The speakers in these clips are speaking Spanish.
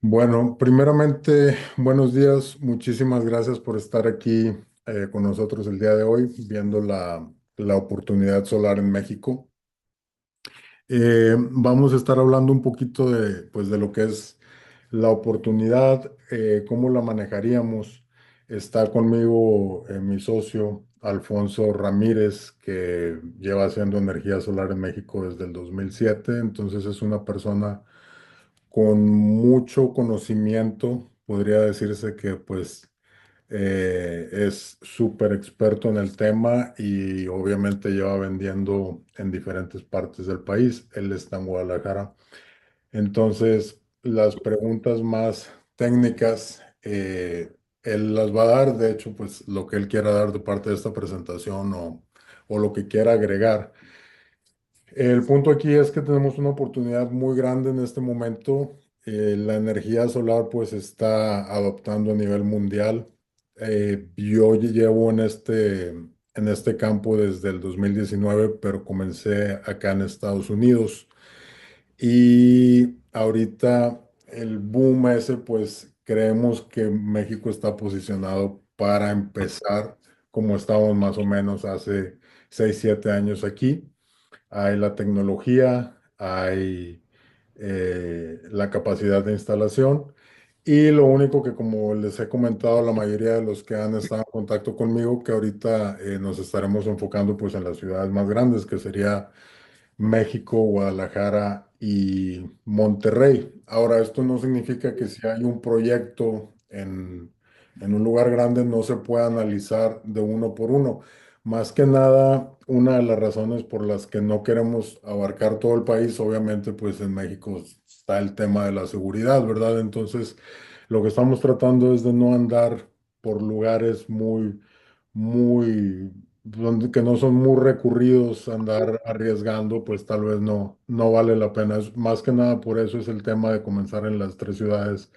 Bueno, primeramente, buenos días. Muchísimas gracias por estar aquí con nosotros el día de hoy, viendo la oportunidad solar en México. Vamos a estar hablando un poquito pues, de lo que es la oportunidad, cómo la manejaríamos. Está conmigo mi socio Alfonso Ramírez, que lleva haciendo energía solar en México desde el 2007. Entonces es una persona con mucho conocimiento. Podría decirse que pues es súper experto en el tema y obviamente lleva vendiendo en diferentes partes del país. Él está en Guadalajara. Entonces, las preguntas más técnicas, él las va a dar. De hecho, pues lo que él quiera dar de parte de esta presentación o lo que quiera agregar. El punto aquí es que tenemos una oportunidad muy grande en este momento. La energía solar pues está adoptando a nivel mundial. Yo llevo en este campo desde el 2019, pero comencé acá en Estados Unidos. Y ahorita el boom ese, pues creemos que México está posicionado para empezar como estábamos más o menos hace 6 7 años aquí. Hay la tecnología, hay la capacidad de instalación y lo único que, como les he comentado a la mayoría de los que han estado en contacto conmigo, que ahorita nos estaremos enfocando pues en las ciudades más grandes, que sería México, Guadalajara y Monterrey. Ahora, esto no significa que si hay un proyecto en un lugar grande no se pueda analizar de uno por uno. Más que nada, una de las razones por las que no queremos abarcar todo el país, obviamente, pues en México está el tema de la seguridad, ¿verdad? Entonces, lo que estamos tratando es de no andar por lugares que no son muy recurridos, andar arriesgando, pues tal vez no vale la pena. Más que nada por eso es el tema de comenzar en las tres ciudades,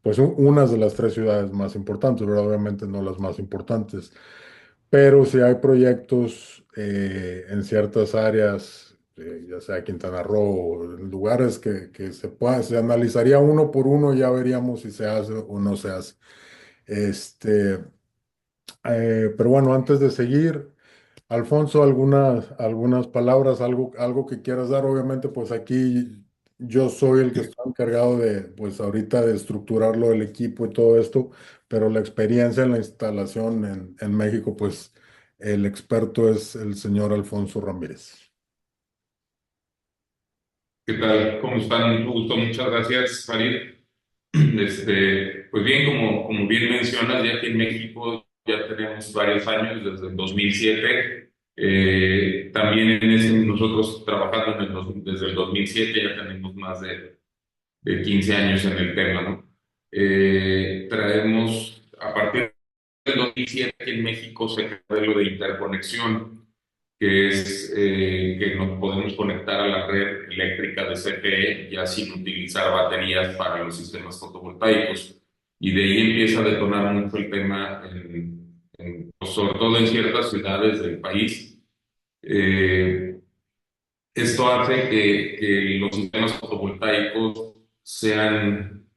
pues unas de las tres ciudades más importantes, ¿verdad? Obviamente no las más importantes, pero si hay proyectos en ciertas áreas, ya sea Quintana Roo, lugares que se analizaría uno por uno, ya veríamos si se hace o no se hace. Este, pero bueno, antes de seguir, Alfonso, algunas palabras, algo que quieras dar. Obviamente, pues aquí yo soy el que está encargado de, pues ahorita de estructurarlo, el equipo y todo esto, pero la experiencia en la instalación en México, pues el experto es el señor Alfonso Ramírez. ¿Qué tal? ¿Cómo están? Mucho gusto, muchas gracias, Farid. Pues bien, como bien mencionas, ya que en México ya tenemos varios años, desde el 2007. También nosotros trabajando desde el 2007 ya tenemos más de 15 años en el tema, ¿no? Traemos, a partir del 2007 que en México se creó lo de interconexión, que es que nos podemos conectar a la red eléctrica de CFE ya sin utilizar baterías para los sistemas fotovoltaicos. Y de ahí empieza a detonar mucho el tema, pues, sobre todo en ciertas ciudades del país. Eh, Esto hace que los sistemas fotovoltaicos sean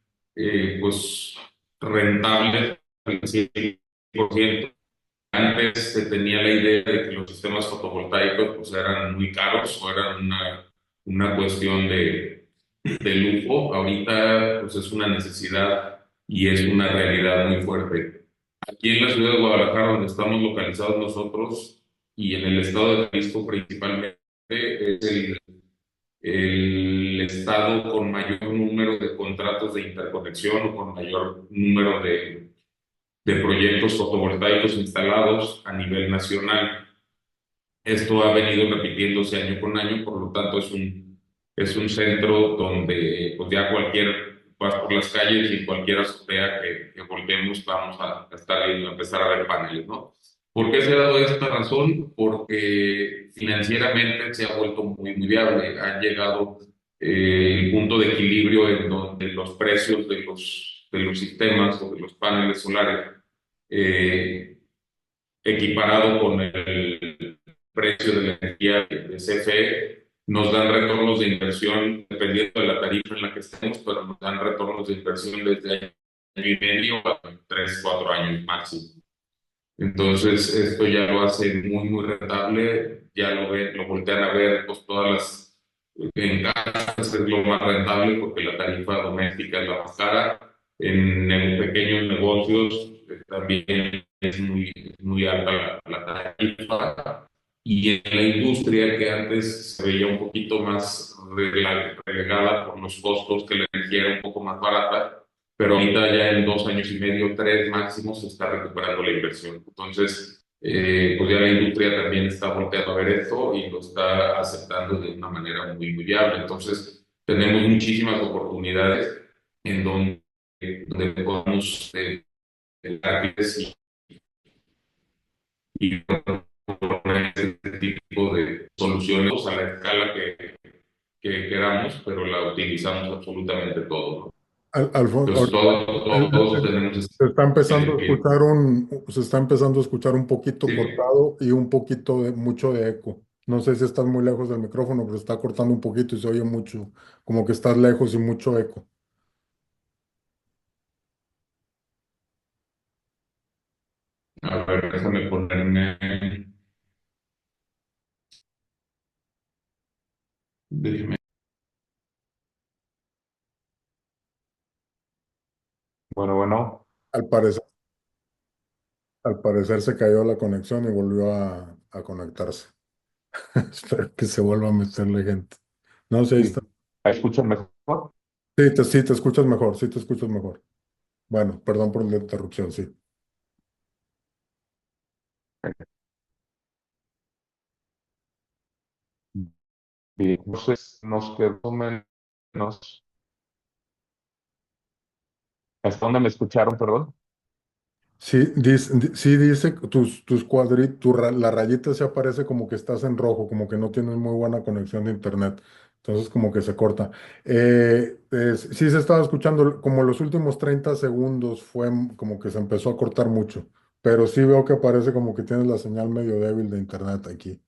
pues rentables al 100%. Antes se tenía la idea de que los sistemas fotovoltaicos pues, eran muy caros o eran una cuestión de lujo. Ahorita pues, es una necesidad y es una realidad muy fuerte. Aquí en la ciudad de Guadalajara, donde estamos localizados nosotros, y en el estado de Jalisco principalmente, es el estado con mayor número de contratos de interconexión o con mayor número de proyectos fotovoltaicos instalados a nivel nacional. Esto ha venido repitiéndose año con año, por lo tanto es un centro donde pues ya vas por las calles y cualquier azotea que volvemos vamos a estar viendo, a empezar a ver paneles, ¿no? ¿Por qué se ha dado esta razón? Porque financieramente se ha vuelto muy viable. Ha llegado el punto de equilibrio en donde los precios de los sistemas o de los paneles solares eh, equiparado con el precio de la energía de CFE, nos dan retornos de inversión dependiendo de la tarifa en la que estemos, pero nos dan retornos de inversión desde año y medio a 3, 4 años máximo. Entonces, esto ya lo hace muy, muy rentable, ya lo ven, lo voltean a ver, pues todas las, en casas es lo más rentable porque la tarifa doméstica es la más cara, en pequeños negocios también es muy alta la tarifa, y en la industria que antes se veía un poquito más relegada por los costos, que la energía era un poco más barata, pero ahorita ya en 2 años y medio, tres máximo, se está recuperando la inversión. Entonces, pues ya la industria también está volteando a ver esto y lo está aceptando de una manera muy, muy viable. Entonces, tenemos muchísimas oportunidades en donde podemos dar y poner este tipo de soluciones a la escala que queramos, pero la utilizamos absolutamente todo, ¿no? Alfonso, Entonces, todos tenemos se está empezando a que escuchar se está empezando a escuchar un poquito sí. cortado y un poquito mucho de eco. No sé si estás muy lejos del micrófono, pero está cortando un poquito y se oye mucho, como que estás lejos y mucho eco. A ver, déjame ponerme. Déjeme. Bueno, bueno. Al parecer, al parecer se cayó la conexión y volvió a conectarse. Espero que se vuelva a meterle gente. No sé, ahí está. Sí. ¿Me escuchan mejor? Sí, te escuchas mejor, sí te escuchas mejor. Bueno, perdón por la interrupción, sí. Bien, entonces nos quedó menos. ¿Hasta dónde me escucharon, perdón? Sí dice que tus cuadritos, la rayita se aparece como que estás en rojo, como que no tienes muy buena conexión de internet. Entonces como que se corta. Sí se estaba escuchando, como los últimos 30 segundos como que se empezó a cortar mucho. Pero sí veo que aparece como que tienes la señal medio débil de internet aquí.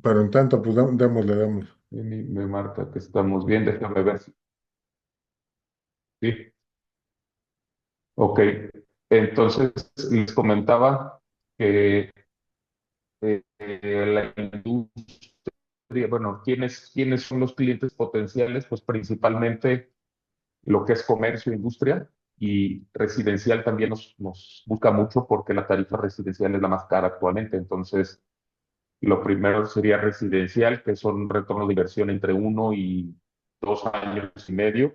Pero intenta, pues démosle. Y me marca que estamos bien, déjame ver. Sí, ok. Entonces les comentaba que la industria, bueno, ¿quiénes son los clientes potenciales? Pues principalmente lo que es comercio, industria y residencial también nos busca mucho porque la tarifa residencial es la más cara actualmente. Entonces, lo primero sería residencial, que son retornos de inversión entre 1 y 2 años y medio.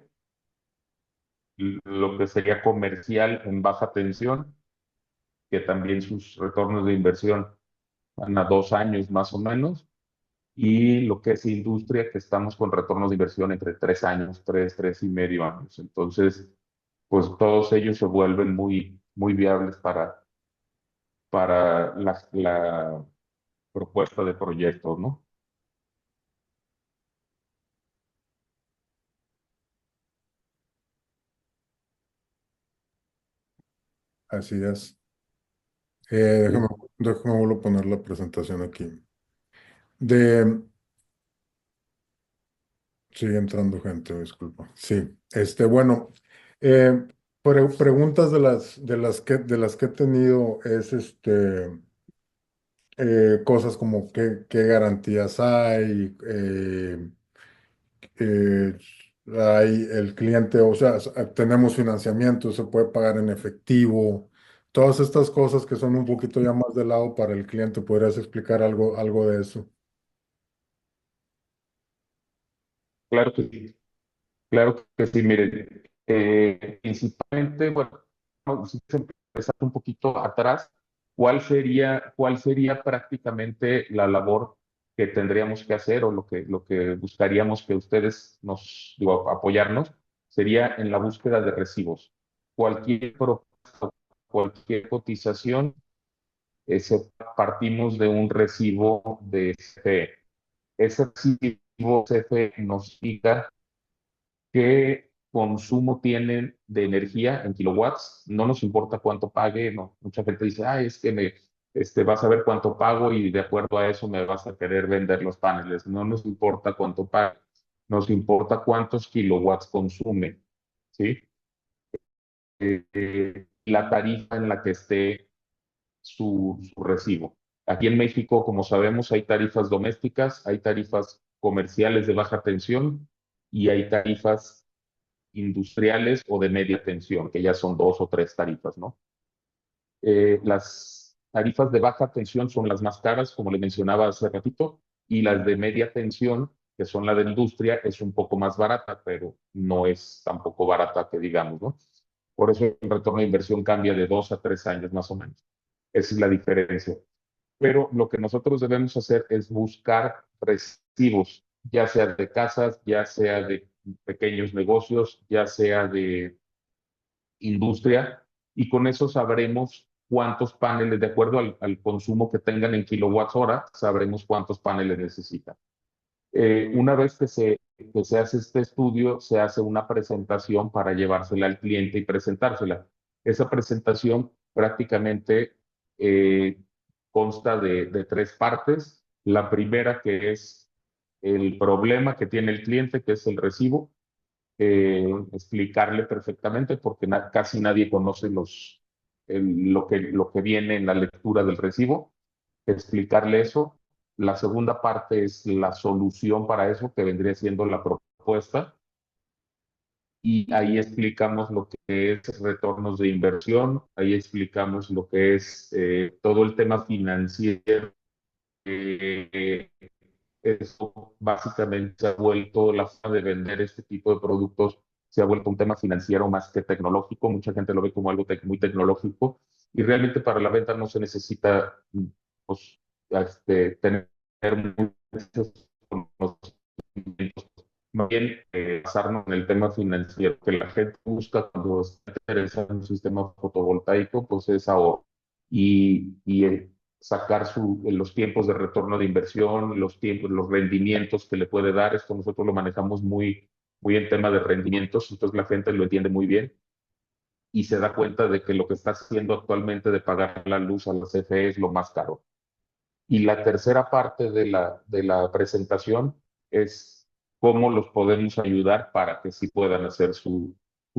Lo que sería comercial en baja tensión, que también sus retornos de inversión van a 2 años más o menos. Y lo que es industria, que estamos con retornos de inversión entre 3 años, 3 y medio años. Entonces, pues todos ellos se vuelven muy, muy viables para la propuesta de proyectos, ¿no? Así es. Sí. Déjame vuelvo a poner la presentación aquí. De, Sigue entrando gente, disculpa. Sí, bueno, eh, preguntas de las que he tenido es cosas como qué garantías eh, hay el cliente, o sea, tenemos financiamiento, se puede pagar en efectivo, todas estas cosas que son un poquito ya más de lado para el cliente. ¿Podrías explicar algo de eso? Claro que sí. Claro que sí, miren, principalmente, bueno, si empezar un poquito atrás, ¿cuál sería prácticamente la labor que tendríamos que hacer o lo que buscaríamos que ustedes digo, apoyarnos? Sería en la búsqueda de recibos. Cualquier propuesta, cualquier cotización, partimos de un recibo de CFE. Ese recibo CFE nos indica qué consumo tienen de energía en kilowatts. No nos importa cuánto pague, no. Mucha gente dice, es que vas a ver cuánto pago y de acuerdo a eso me vas a querer vender los paneles. No nos importa cuánto paga, nos importa cuántos kilowatts consume, ¿sí? La tarifa en la que esté su recibo. Aquí en México, como sabemos, hay tarifas domésticas, hay tarifas comerciales de baja tensión y hay tarifas industriales o de media tensión, que ya son dos o tres tarifas, ¿no? Las tarifas de baja tensión son las más caras, como le mencionaba hace ratito, y las de media tensión, que son la de industria, es un poco más barata, pero no es tampoco barata que digamos, ¿no? Por eso el retorno de inversión cambia de 2 a 3 años más o menos. Esa es la diferencia. Pero lo que nosotros debemos hacer es buscar recibos, ya sea de casas, ya sea de pequeños negocios, ya sea de industria, y con eso sabremos cuántos paneles, de acuerdo al consumo que tengan en kilowatts hora, sabremos cuántos paneles necesitan. Una vez que se hace este estudio, se hace una presentación para llevársela al cliente y presentársela. Esa presentación prácticamente eh, consta de tres partes. La primera que es el problema que tiene el cliente, que es el recibo, explicarle perfectamente porque casi nadie conoce lo que viene en la lectura del recibo, explicarle eso. La segunda parte es la solución para eso, que vendría siendo la propuesta, y ahí explicamos lo que es retornos de inversión, ahí explicamos lo que es todo el tema financiero. eh, Eso básicamente se ha vuelto la forma de vender este tipo de productos, se ha vuelto un tema financiero más que tecnológico. Mucha gente lo ve como algo muy tecnológico y realmente para la venta no se necesita pues, tener muchos conocimientos. Más bien basarnos en el tema financiero que la gente busca cuando está interesada en un sistema fotovoltaico, pues es ahorro. Y sacar los tiempos de retorno de inversión, los tiempos, los rendimientos que le puede dar. Esto nosotros lo manejamos muy en tema de rendimientos, entonces la gente lo entiende muy bien y se da cuenta de que lo que está haciendo actualmente de pagar la luz a la CFE es lo más caro. Y la tercera parte de la presentación es cómo los podemos ayudar para que sí puedan hacer su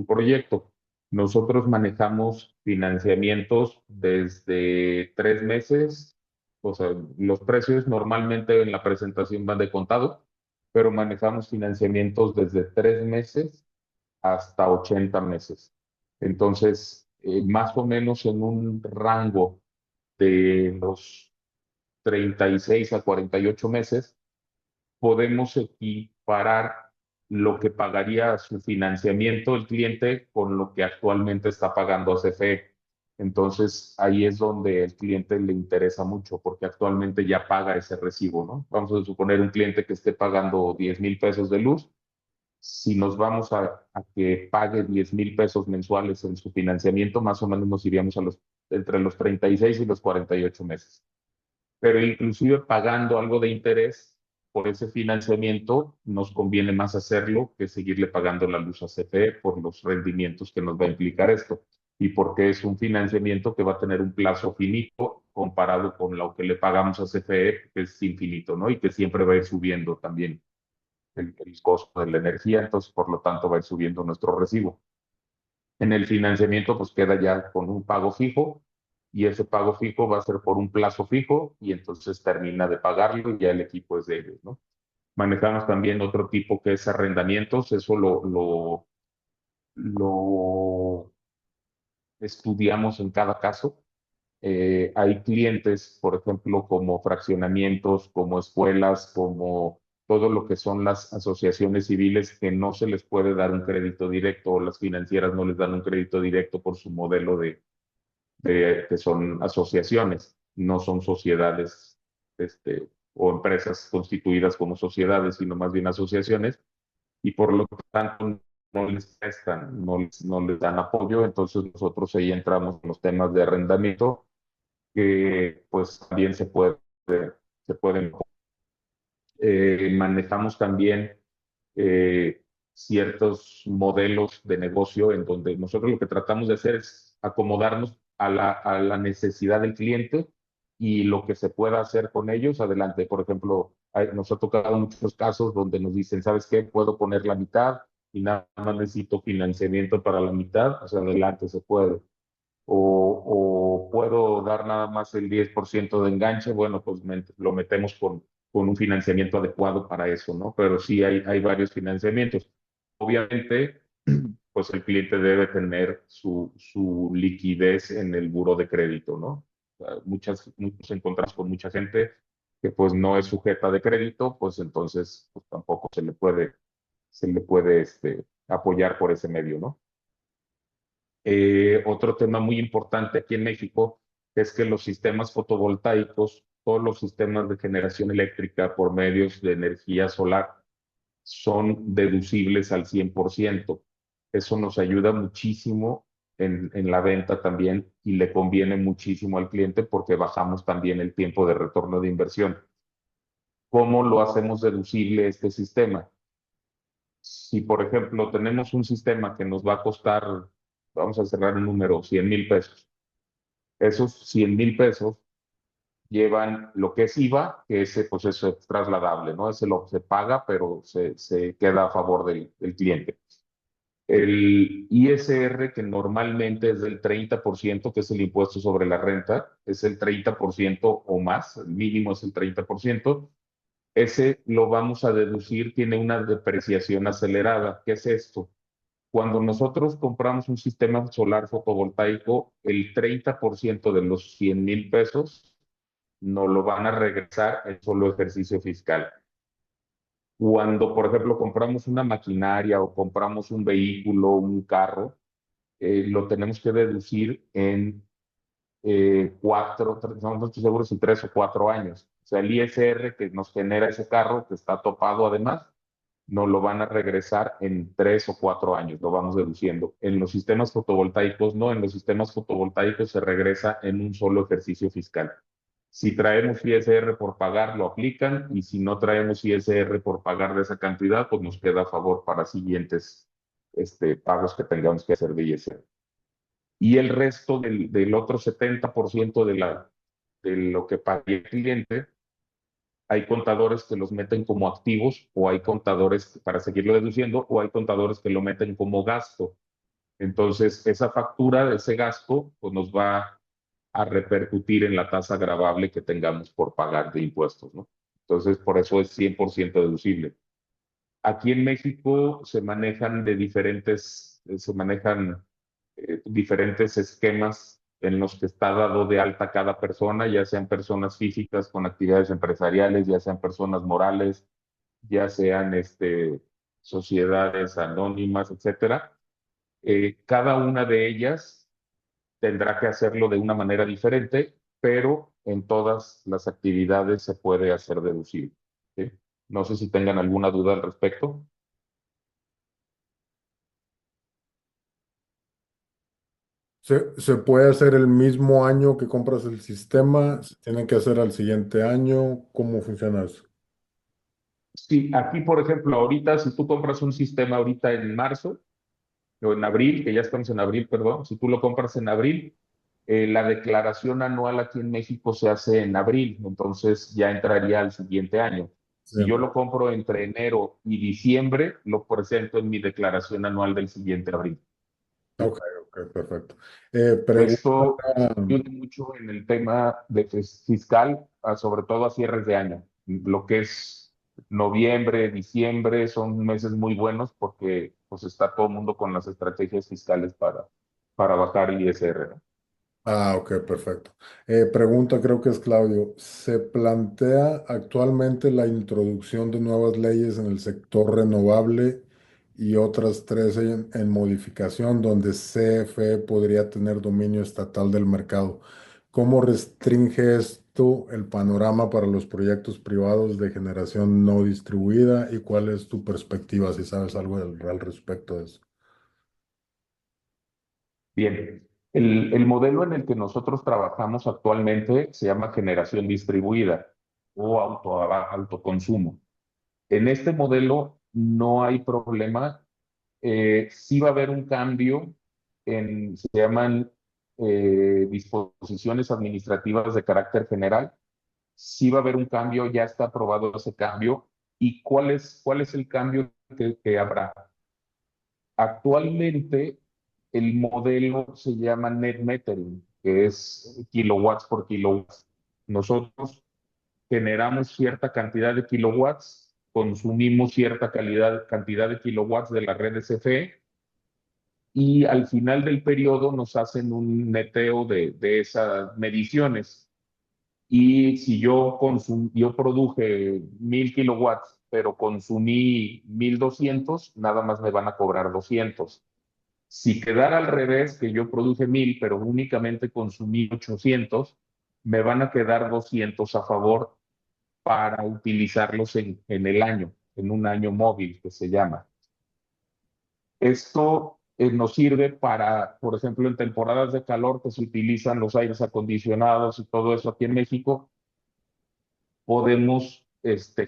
proyecto. Nosotros manejamos financiamientos desde 3 meses, o sea, los precios normalmente en la presentación van de contado, pero manejamos financiamientos desde 3 meses hasta 80 meses. Entonces, más o menos en un rango de los 36 a 48 meses, podemos equiparar lo que pagaría su financiamiento el cliente con lo que actualmente está pagando a CFE. Entonces, ahí es donde el cliente le interesa mucho, porque actualmente ya paga ese recibo, ¿no? Vamos a suponer un cliente que esté pagando 10,000 pesos de luz. Si nos vamos a que pague 10,000 pesos mensuales en su financiamiento, más o menos nos iríamos entre los 36 y los 48 meses. Pero inclusive pagando algo de interés por ese financiamiento, nos conviene más hacerlo que seguirle pagando la luz a CFE por los rendimientos que nos va a implicar esto y porque es un financiamiento que va a tener un plazo finito comparado con lo que le pagamos a CFE, que es infinito, ¿no? Y que siempre va a ir subiendo también el costo de la energía, entonces por lo tanto va a ir subiendo nuestro recibo. En el financiamiento pues queda ya con un pago fijo y ese pago fijo va a ser por un plazo fijo y entonces termina de pagarlo y ya el equipo es de ellos, ¿no? Manejamos también otro tipo que es arrendamientos, eso lo estudiamos en cada caso. Hay clientes, por ejemplo, como fraccionamientos, como escuelas, como todo lo que son las asociaciones civiles que no se les puede dar un crédito directo o las financieras no les dan un crédito directo por su modelo que son asociaciones, no son sociedades o empresas constituidas como sociedades, sino más bien asociaciones, y por lo tanto no les prestan, no les dan apoyo, entonces nosotros ahí entramos en los temas de arrendamiento que pues también se pueden. Manejamos también eh, ciertos modelos de negocio en donde nosotros lo que tratamos de hacer es acomodarnos a la necesidad del cliente y lo que se pueda hacer con ellos, adelante. Por ejemplo, nos ha tocado muchos casos donde nos dicen, ¿sabes qué? Puedo poner la mitad y nada más necesito financiamiento para la mitad, o sea, adelante se puede. O puedo dar nada más el 10% de enganche, bueno, pues lo metemos con un financiamiento adecuado para eso, ¿no? Pero sí hay varios financiamientos. Obviamente, pues el cliente debe tener su liquidez en el buro de crédito, ¿no? O sea, nos encontramos con mucha gente que pues no es sujeta de crédito, pues entonces pues, tampoco se le puede apoyar por ese medio, ¿no? Otro tema muy importante aquí en México es que los sistemas fotovoltaicos, todos los sistemas de generación eléctrica por medios de energía solar son deducibles al 100%. Eso nos ayuda muchísimo en la venta también y le conviene muchísimo al cliente porque bajamos también el tiempo de retorno de inversión. ¿Cómo lo hacemos deducible este sistema? Si, por ejemplo, tenemos un sistema que nos va a costar, vamos a cerrar un número, 100,000 pesos. Esos 100,000 pesos llevan lo que es IVA, que ese pues eso es trasladable, ¿no? Ese lo se paga, pero se queda a favor del cliente. El ISR, que normalmente es del 30%, que es el impuesto sobre la renta, es el 30% o más, el mínimo es el 30%. Ese lo vamos a deducir, tiene una depreciación acelerada. ¿Qué es esto? Cuando nosotros compramos un sistema solar fotovoltaico, el 30% de los 100,000 pesos nos lo van a regresar en solo ejercicio fiscal. Cuando, por ejemplo, compramos una maquinaria o compramos un vehículo, un carro, lo tenemos que deducir en no estoy seguro si 3 o 4 años. O sea, el ISR que nos genera ese carro, que está topado además, nos lo van a regresar en 3 o 4 años, lo vamos deduciendo. En los sistemas fotovoltaicos no, en los sistemas fotovoltaicos se regresa en un solo ejercicio fiscal. Si traemos ISR por pagar, lo aplican, y si no traemos ISR por pagar de esa cantidad, pues nos queda a favor para siguientes pagos que tengamos que hacer de ISR. Y el resto del otro 70% de lo que paga el cliente, hay contadores que los meten como activos, o hay contadores para seguirlo deduciendo, o hay contadores que lo meten como gasto. Entonces, esa factura de ese gasto pues nos va a repercutir en la tasa gravable que tengamos por pagar de impuestos, ¿no? Entonces, por eso es 100% deducible. Aquí en México se manejan diferentes esquemas en los que está dado de alta cada persona, ya sean personas físicas con actividades empresariales, ya sean personas morales, ya sean sociedades anónimas, etcétera. Cada una de ellas tendrá que hacerlo de una manera diferente, pero en todas las actividades se puede hacer deducible, ¿sí? No sé si tengan alguna duda al respecto. ¿Se puede hacer el mismo año que compras el sistema? ¿Se tiene que hacer al siguiente año? ¿Cómo funciona eso? Sí, aquí, por ejemplo, ahorita, si tú compras un sistema ahorita en marzo o en abril, que ya estamos en abril, perdón, si tú lo compras en abril, la declaración anual aquí en México se hace en abril, entonces ya entraría al siguiente año. Sí. Si yo lo compro entre enero y diciembre, lo presento en mi declaración anual del siguiente abril, ¿sí? Ok, ok, perfecto. Esto Pregunta. ayuda mucho en el tema de fiscal, sobre todo a cierres de año. Lo que es noviembre, diciembre, son meses muy buenos porque pues está todo el mundo con las estrategias fiscales para bajar el ISR, ¿no? Ok, perfecto. Pregunta, creo que es Claudio. ¿Se plantea actualmente la introducción de nuevas leyes en el sector renovable y otras tres en modificación donde CFE podría tener dominio estatal del mercado? ¿Cómo restringe esto el panorama para los proyectos privados de generación no distribuida y cuál es tu perspectiva, si sabes algo al respecto de eso? Bien, el modelo en el que nosotros trabajamos actualmente se llama generación distribuida o autoconsumo. En este modelo no hay problema. Sí va a haber un cambio se llaman disposiciones administrativas de carácter general. Sí va a haber un cambio, ya está aprobado ese cambio. ¿Y cuál es el cambio que habrá? Actualmente el modelo se llama net metering, que es kilowatts por kilowatts. Nosotros generamos cierta cantidad de kilowatts, consumimos cierta cantidad de kilowatts de la red SFE y al final del periodo nos hacen un neteo de esas mediciones. Y si yo produje 1000 kilowatts, pero consumí 1200, nada más me van a cobrar 200. Si quedara al revés, que yo produje 1000, pero únicamente consumí 800, me van a quedar 200 a favor para utilizarlos en el año, en un año móvil que se llama. Esto nos sirve para, por ejemplo, en temporadas de calor que se utilizan los aires acondicionados y todo eso aquí en México, podemos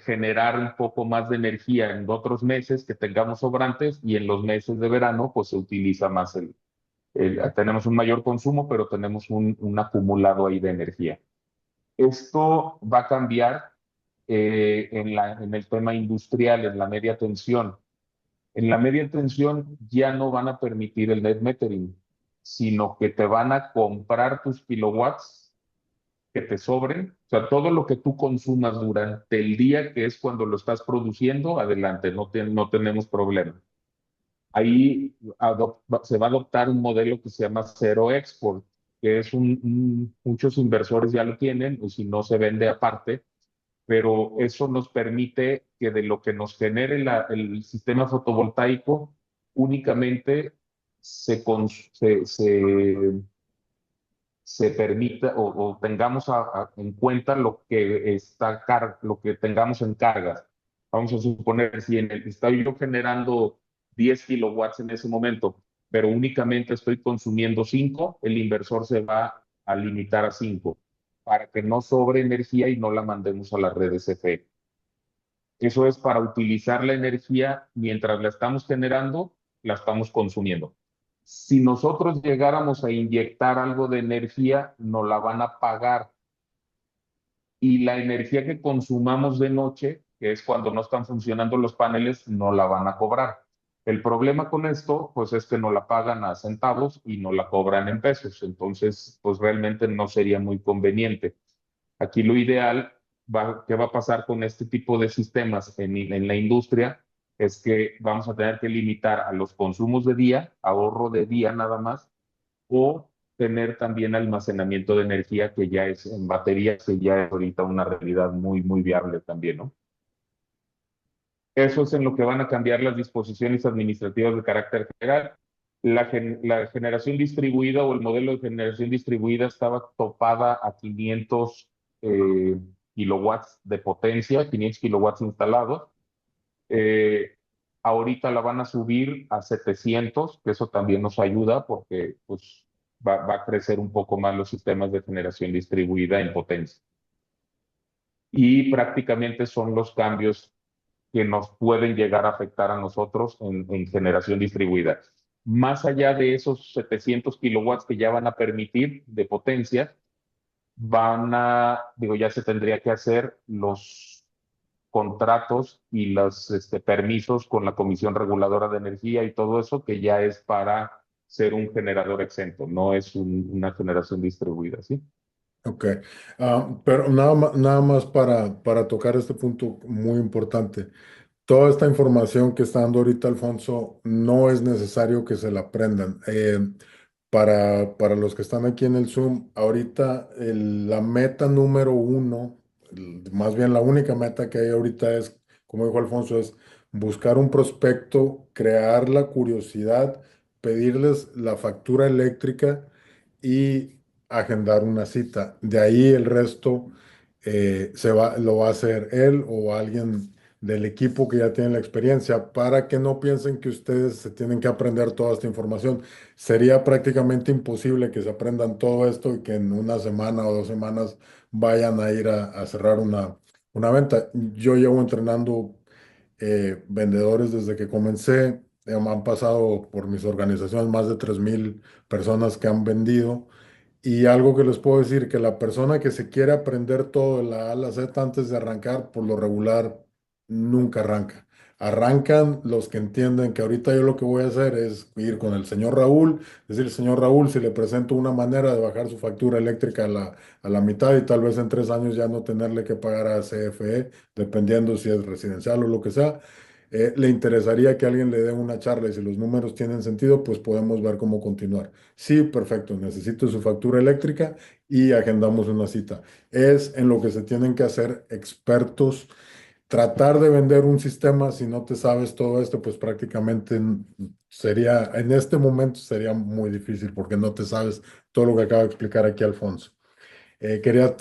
generar un poco más de energía en otros meses que tengamos sobrantes y en los meses de verano pues se utiliza más tenemos un mayor consumo, pero tenemos un acumulado ahí de energía. Esto va a cambiar en el tema industrial, en la media tensión. En la media tensión ya no van a permitir el net metering, sino que te van a comprar tus kilowatts que te sobren. O sea, todo lo que tú consumas durante el día, que es cuando lo estás produciendo, adelante, no tenemos problema. Ahí se va a adoptar un modelo que se llama Zero Export, que es muchos inversores ya lo tienen, o si no se vende aparte, pero eso nos permite que de lo que nos genere el sistema fotovoltaico únicamente se permita o tengamos en cuenta lo que tengamos en cargas. Vamos a suponer, si estoy yo generando 10 kilowatts en ese momento, pero únicamente estoy consumiendo 5, el inversor se va a limitar a 5 para que no sobre energía y no la mandemos a las redes CFE. Eso es para utilizar la energía mientras la estamos generando, la estamos consumiendo. Si nosotros llegáramos a inyectar algo de energía, nos la van a pagar. Y la energía que consumamos de noche, que es cuando no están funcionando los paneles, no la van a cobrar. El problema con esto, pues es que no la pagan a centavos y no la cobran en pesos. Entonces, pues realmente no sería muy conveniente. Aquí lo ideal, ¿qué va a pasar con este tipo de sistemas en la industria? Es que vamos a tener que limitar a los consumos de día, ahorro de día nada más, o tener también almacenamiento de energía que ya es en baterías, que ya es ahorita una realidad muy, muy viable también, ¿no? Eso es en lo que van a cambiar las disposiciones administrativas de carácter general. La generación distribuida o el modelo de generación distribuida estaba topada a 500 eh, kilowatts de potencia, 500 kilowatts instalados. Eh, Ahorita la van a subir a 700, que eso también nos ayuda porque pues, va a crecer un poco más los sistemas de generación distribuida en potencia. Y prácticamente son los cambios que nos pueden llegar a afectar a nosotros en generación distribuida. Más allá de esos 700 kilowatts que ya van a permitir de potencia, ya se tendría que hacer los contratos y los permisos con la Comisión Reguladora de Energía y todo eso, que ya es para ser un generador exento, no es una generación distribuida, ¿sí? Ok. Pero nada más para tocar este punto muy importante. Toda esta información que está dando ahorita Alfonso no es necesario que se la aprendan. Para los que están aquí en el Zoom, ahorita la meta número uno, más bien la única meta que hay ahorita es, como dijo Alfonso, es buscar un prospecto, crear la curiosidad, pedirles la factura eléctrica y agendar una cita. De ahí el resto lo va a hacer él o alguien del equipo que ya tiene la experiencia, para que no piensen que ustedes se tienen que aprender toda esta información. Sería prácticamente imposible que se aprendan todo esto y que en una semana o 2 semanas vayan a ir a cerrar una venta. Yo llevo entrenando vendedores desde que comencé. Han pasado por mis organizaciones más de 3,000 personas que han vendido. Y algo que les puedo decir, que la persona que se quiere aprender todo de la A a la Z antes de arrancar, por lo regular, nunca arranca. Arrancan los que entienden que ahorita yo lo que voy a hacer es ir con el señor Raúl, decir, señor Raúl, si le presento una manera de bajar su factura eléctrica a la mitad y tal vez en 3 años ya no tenerle que pagar a CFE, dependiendo si es residencial o lo que sea, le interesaría que alguien le dé una charla y si los números tienen sentido, pues podemos ver cómo continuar. Sí, perfecto. Necesito su factura eléctrica y agendamos una cita. Es en lo que se tienen que hacer expertos. Tratar de vender un sistema, si no te sabes todo esto, pues prácticamente sería, en este momento sería muy difícil porque no te sabes todo lo que acaba de explicar aquí Alfonso. Quería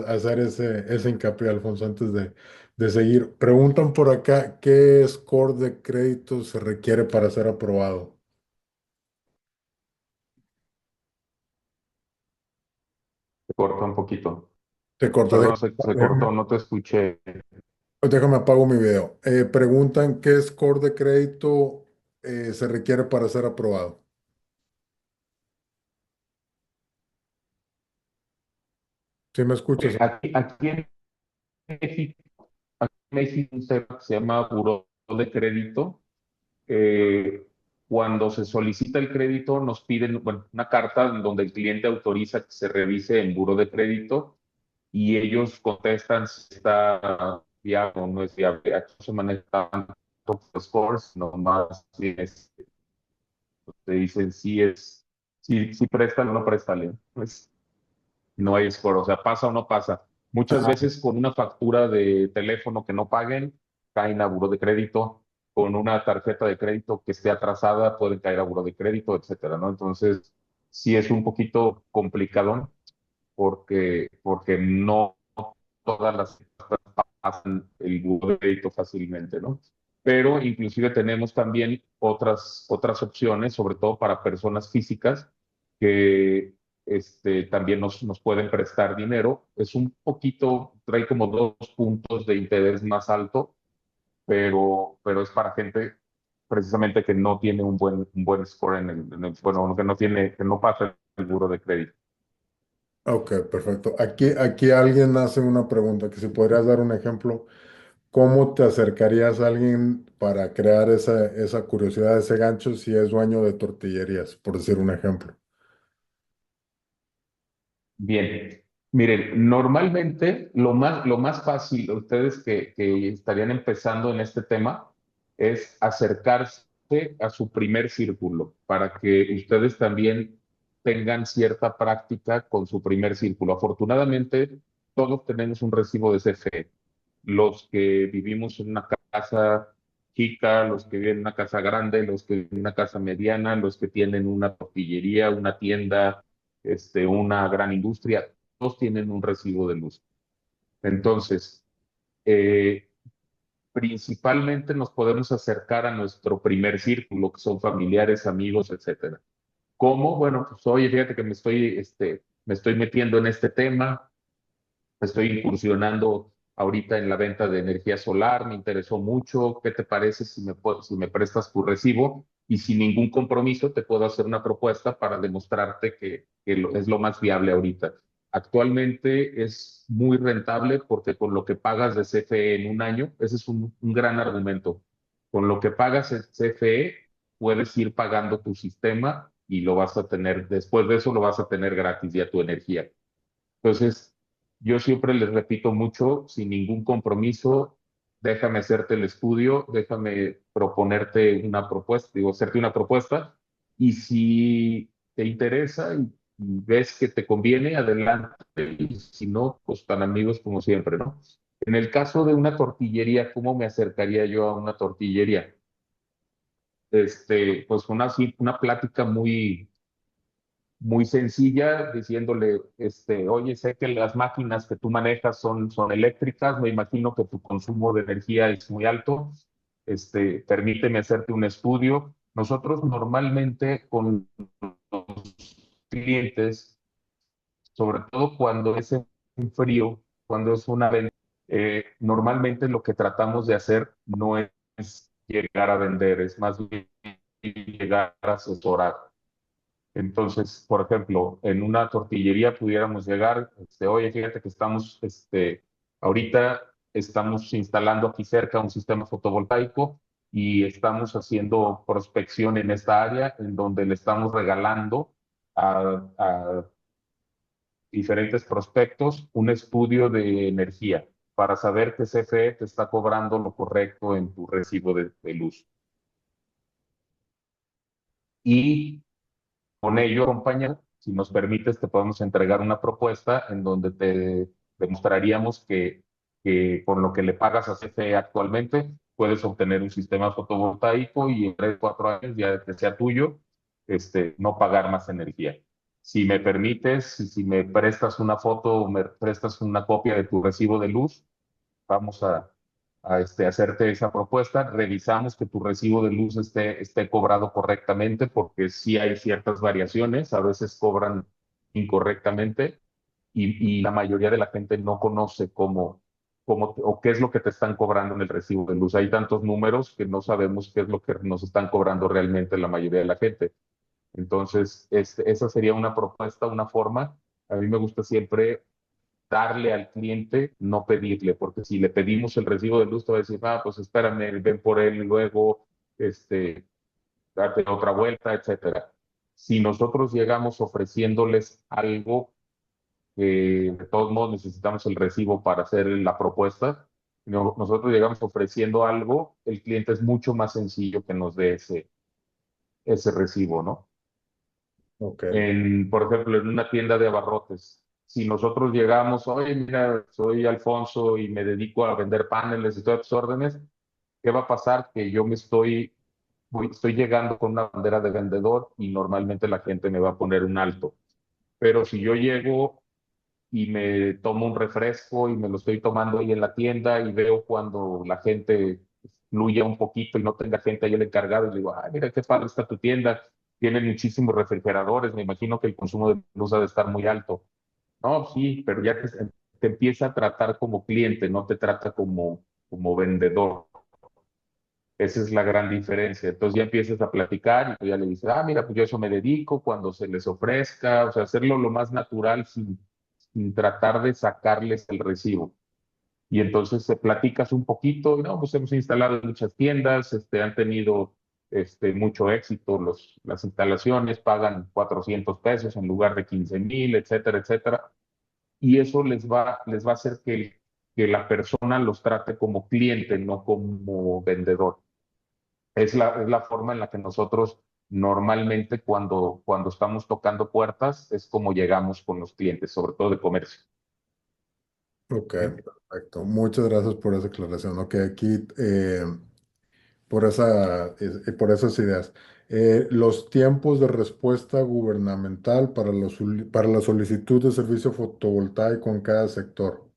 hacer ese hincapié, Alfonso, antes de seguir. Preguntan por acá, ¿qué score de crédito se requiere para ser aprobado? Se cortó un poquito. Te corta. Perdón, se cortó, no te escuché. Déjame apago mi video. Preguntan qué score de crédito se requiere para ser aprobado. ¿Sí me escuchas? Aquí en México, México un tema que se llama Buró de Crédito. Eh, Cuando se solicita el crédito, nos piden, bueno, una carta donde el cliente autoriza que se revise en Buró de Crédito y ellos contestan si está viable o no es viable. Aquí no se maneja tanto scores, nomás si te dicen si prestan o no prestan. Pues no hay score, o sea, pasa o no pasa. Muchas Ajá. veces con una factura de teléfono que no paguen, caen a buró de crédito, con una tarjeta de crédito que esté atrasada, pueden caer a buró de crédito, etcétera, ¿no? Entonces, sí es un poquito complicado porque no todas las pasan el buró de crédito fácilmente, ¿no? Pero inclusive tenemos también otras opciones, sobre todo para personas físicas que también nos pueden prestar dinero. Es un poquito, trae como 2 puntos de interés más alto, pero es para gente precisamente que no tiene un buen score bueno, que no pasa el buro de crédito. Ok, perfecto. Aquí alguien hace una pregunta, que si podrías dar un ejemplo, ¿cómo te acercarías a alguien para crear esa curiosidad, ese gancho, si es dueño de tortillerías, por decir un ejemplo? Bien, miren, normalmente lo más fácil, ustedes que estarían empezando en este tema, es acercarse a su primer círculo para que ustedes también tengan cierta práctica con su primer círculo. Afortunadamente, todos tenemos un recibo de CFE. Los que vivimos en una casa chica, los que viven en una casa grande, los que viven en una casa mediana, los que tienen una tortillería, una tienda, una gran industria, todos tienen un recibo de luz. Entonces, eh, principalmente nos podemos acercar a nuestro primer círculo, que son familiares, amigos, etcétera. ¿Cómo? Bueno, pues oye, fíjate que me estoy metiendo en este tema, estoy incursionando ahorita en la venta de energía solar, me interesó mucho, ¿qué te parece si me prestas tu recibo? Y sin ningún compromiso te puedo hacer una propuesta para demostrarte que es lo más viable ahorita. Actualmente es muy rentable porque con lo que pagas de CFE en un año, ese es un gran argumento. Con lo que pagas en CFE, puedes ir pagando tu sistema y lo vas a tener, después de eso lo vas a tener gratis ya tu energía. Entonces, yo siempre les repito mucho, sin ningún compromiso, déjame hacerte el estudio, déjame proponerte una propuesta, digo, hacerte una propuesta, y si te interesa y ves que te conviene, adelante, y si no, pues tan amigos como siempre, ¿no? En el caso de una tortillería, ¿cómo me acercaría yo a una tortillería? Pues una plática muy sencilla, diciéndole, oye, sé que las máquinas que tú manejas son eléctricas, me imagino que tu consumo de energía es muy alto, permíteme hacerte un estudio. Nosotros normalmente con los clientes, sobre todo cuando es en frío, cuando es una venta, normalmente lo que tratamos de hacer no es llegar a vender, es más bien llegar a asesorar. Entonces, por ejemplo, en una tortillería pudiéramos llegar, oye, fíjate que ahorita estamos instalando aquí cerca un sistema fotovoltaico y estamos haciendo prospección en esta área en donde le estamos regalando a diferentes prospectos un estudio de energía para saber que CFE te está cobrando lo correcto en tu recibo de luz. Y con ello, compañero, si nos permites, te podemos entregar una propuesta en donde te demostraríamos que con lo que le pagas a CFE actualmente, puedes obtener un sistema fotovoltaico y en 3, 4 años, ya que sea tuyo, no pagar más energía. Si me permites, si me prestas una foto o me prestas una copia de tu recibo de luz, vamos a hacerte esa propuesta, revisamos que tu recibo de luz esté cobrado correctamente, porque sí hay ciertas variaciones, a veces cobran incorrectamente y la mayoría de la gente no conoce cómo o qué es lo que te están cobrando en el recibo de luz. Hay tantos números que no sabemos qué es lo que nos están cobrando realmente la mayoría de la gente. Entonces, esa sería una propuesta, una forma. A mí me gusta siempre darle al cliente, no pedirle, porque si le pedimos el recibo de luz, te va a decir, pues espérame, ven por él luego, date otra vuelta, etcétera. Si nosotros llegamos ofreciéndoles algo que de todos modos necesitamos el recibo para hacer la propuesta, nosotros llegamos ofreciendo algo, el cliente es mucho más sencillo que nos dé ese recibo, ¿no? Ok, Por ejemplo, en una tienda de abarrotes. Si nosotros llegamos, oye, mira, soy Alfonso y me dedico a vender paneles y todas tus órdenes, ¿qué va a pasar? Que yo estoy llegando con una bandera de vendedor y normalmente la gente me va a poner un alto. Pero si yo llego y me tomo un refresco y me lo estoy tomando ahí en la tienda y veo cuando la gente fluye un poquito y no tenga gente ahí el encargado y le digo, ay, mira qué padre está tu tienda, tiene muchísimos refrigeradores, me imagino que el consumo de luz ha de estar muy alto. No, sí, pero ya te empieza a tratar como cliente, no te trata como vendedor. Esa es la gran diferencia. Entonces ya empiezas a platicar y tú ya le dices, mira, pues yo a eso me dedico cuando se les ofrezca, o sea, hacerlo lo más natural sin tratar de sacarles el recibo. Y entonces platicas un poquito, y no, pues hemos instalado en muchas tiendas, han tenido mucho éxito las instalaciones, pagan 400 pesos en lugar de 15,000, etcétera, etcétera. Y eso les va a hacer que la persona los trate como cliente, no como vendedor. Es la forma en la que nosotros normalmente cuando estamos tocando puertas es como llegamos con los clientes, sobre todo de comercio. ok, ¿Sí? perfecto. Muchas gracias por esa aclaración. Ok, aquí por esas ideas. Los tiempos de respuesta gubernamental para la solicitud de servicio fotovoltaico en cada sector.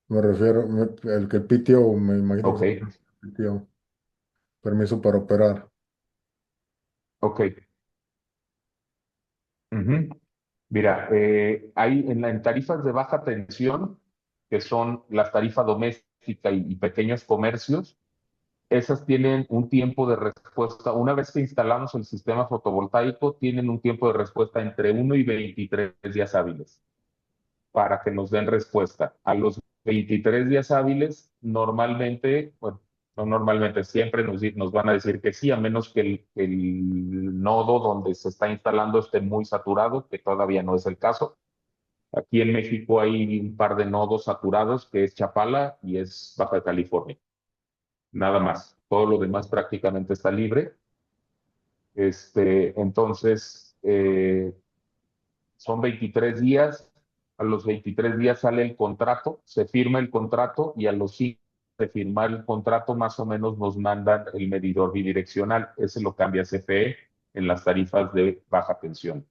Me refiero, el que el PTO, me imagino que Ok, es el PTO, permiso para operar. ok. Ujú. Mira, hay en tarifas de baja tensión, que son las tarifas doméstica y pequeños comercios, esas tienen un tiempo de respuesta. Una vez que instalamos el sistema fotovoltaico, tienen un tiempo de respuesta entre 1 y 23 días hábiles para que nos den respuesta. A los 23 días hábiles, normalmente, bueno, no normalmente, siempre nos van a decir que sí, a menos que el nodo donde se está instalando esté muy saturado, que todavía no es el caso. Aquí en México hay un par de nodos saturados, que es Chapala y es Baja California. Nada más. Todo lo demás prácticamente está libre. Entonces, son 23 días. A los 23 días sale el contrato, se firma el contrato y a los 5 de firmar el contrato más o menos nos mandan el medidor bidireccional. Ese lo cambia CFE en las tarifas de baja tensión.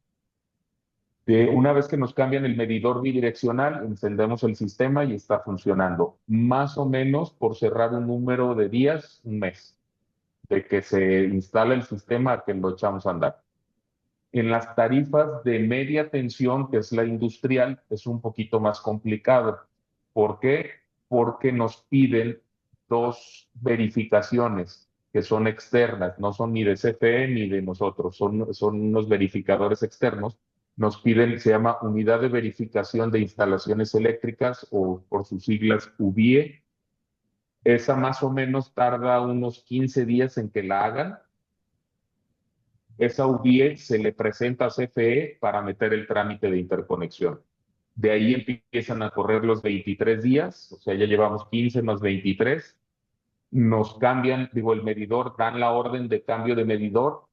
Una vez que nos cambian el medidor bidireccional, encendemos el sistema y está funcionando. Más o menos, por cerrar un número de días, un mes, de que se instala el sistema a que lo echamos a andar. En las tarifas de media tensión, que es la industrial, es un poquito más complicado. ¿Por qué? Porque nos piden dos verificaciones, que son externas, no son ni de CFE ni de nosotros, son unos verificadores externos. Nos piden, se llama Unidad de Verificación de Instalaciones Eléctricas o por sus siglas UBIE. Esa más o menos tarda unos 15 días en que la hagan. Esa UBIE se le presenta a CFE para meter el trámite de interconexión. De ahí empiezan a correr los 23 días, o sea, ya llevamos 15 más 23. Nos cambian, digo, el medidor, dan la orden de cambio de medidor.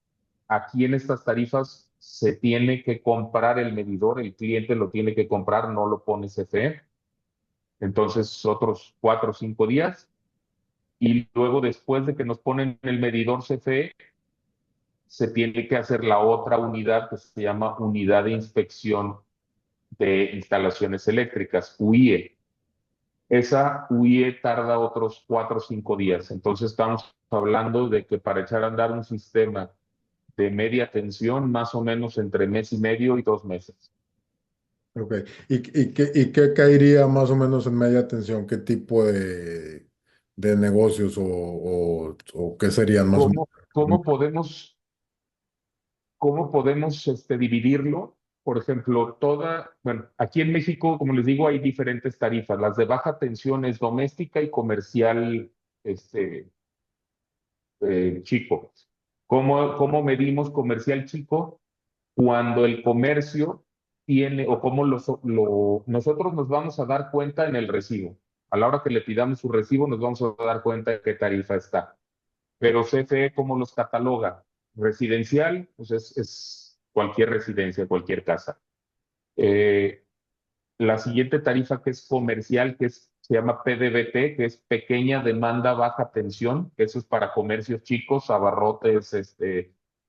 Aquí en estas tarifas se tiene que comprar el medidor, el cliente lo tiene que comprar, no lo pone CFE. Entonces, otros 4 o 5 días. Y luego, después de que nos ponen el medidor CFE, se tiene que hacer la otra unidad que se llama Unidad de Inspección de Instalaciones Eléctricas, UIE. Esa UIE tarda otros 4 o 5 días. Entonces estamos hablando de que para echar a andar un sistema de media tensión, más o menos entre mes y medio y 2 meses. Ok. ¿Y qué caería más o menos en media tensión? ¿Qué tipo de negocios o qué serían más o ¿Cómo, menos? cómo podemos, cómo podemos dividirlo? Por ejemplo, bueno, aquí en México, como les digo, hay diferentes tarifas. Las de baja tensión es doméstica y comercial, este, chico. ¿Cómo medimos comercial chico? Cuando el comercio tiene, o cómo nosotros nos vamos a dar cuenta en el recibo. A la hora que le pidamos su recibo, nos vamos a dar cuenta de qué tarifa está. Pero CFE, ¿cómo los cataloga? Residencial, pues es cualquier residencia, cualquier casa. Eh, la siguiente tarifa que es comercial, se llama PDBT, que es pequeña demanda baja tensión, que eso es para comercios chicos, abarrotes,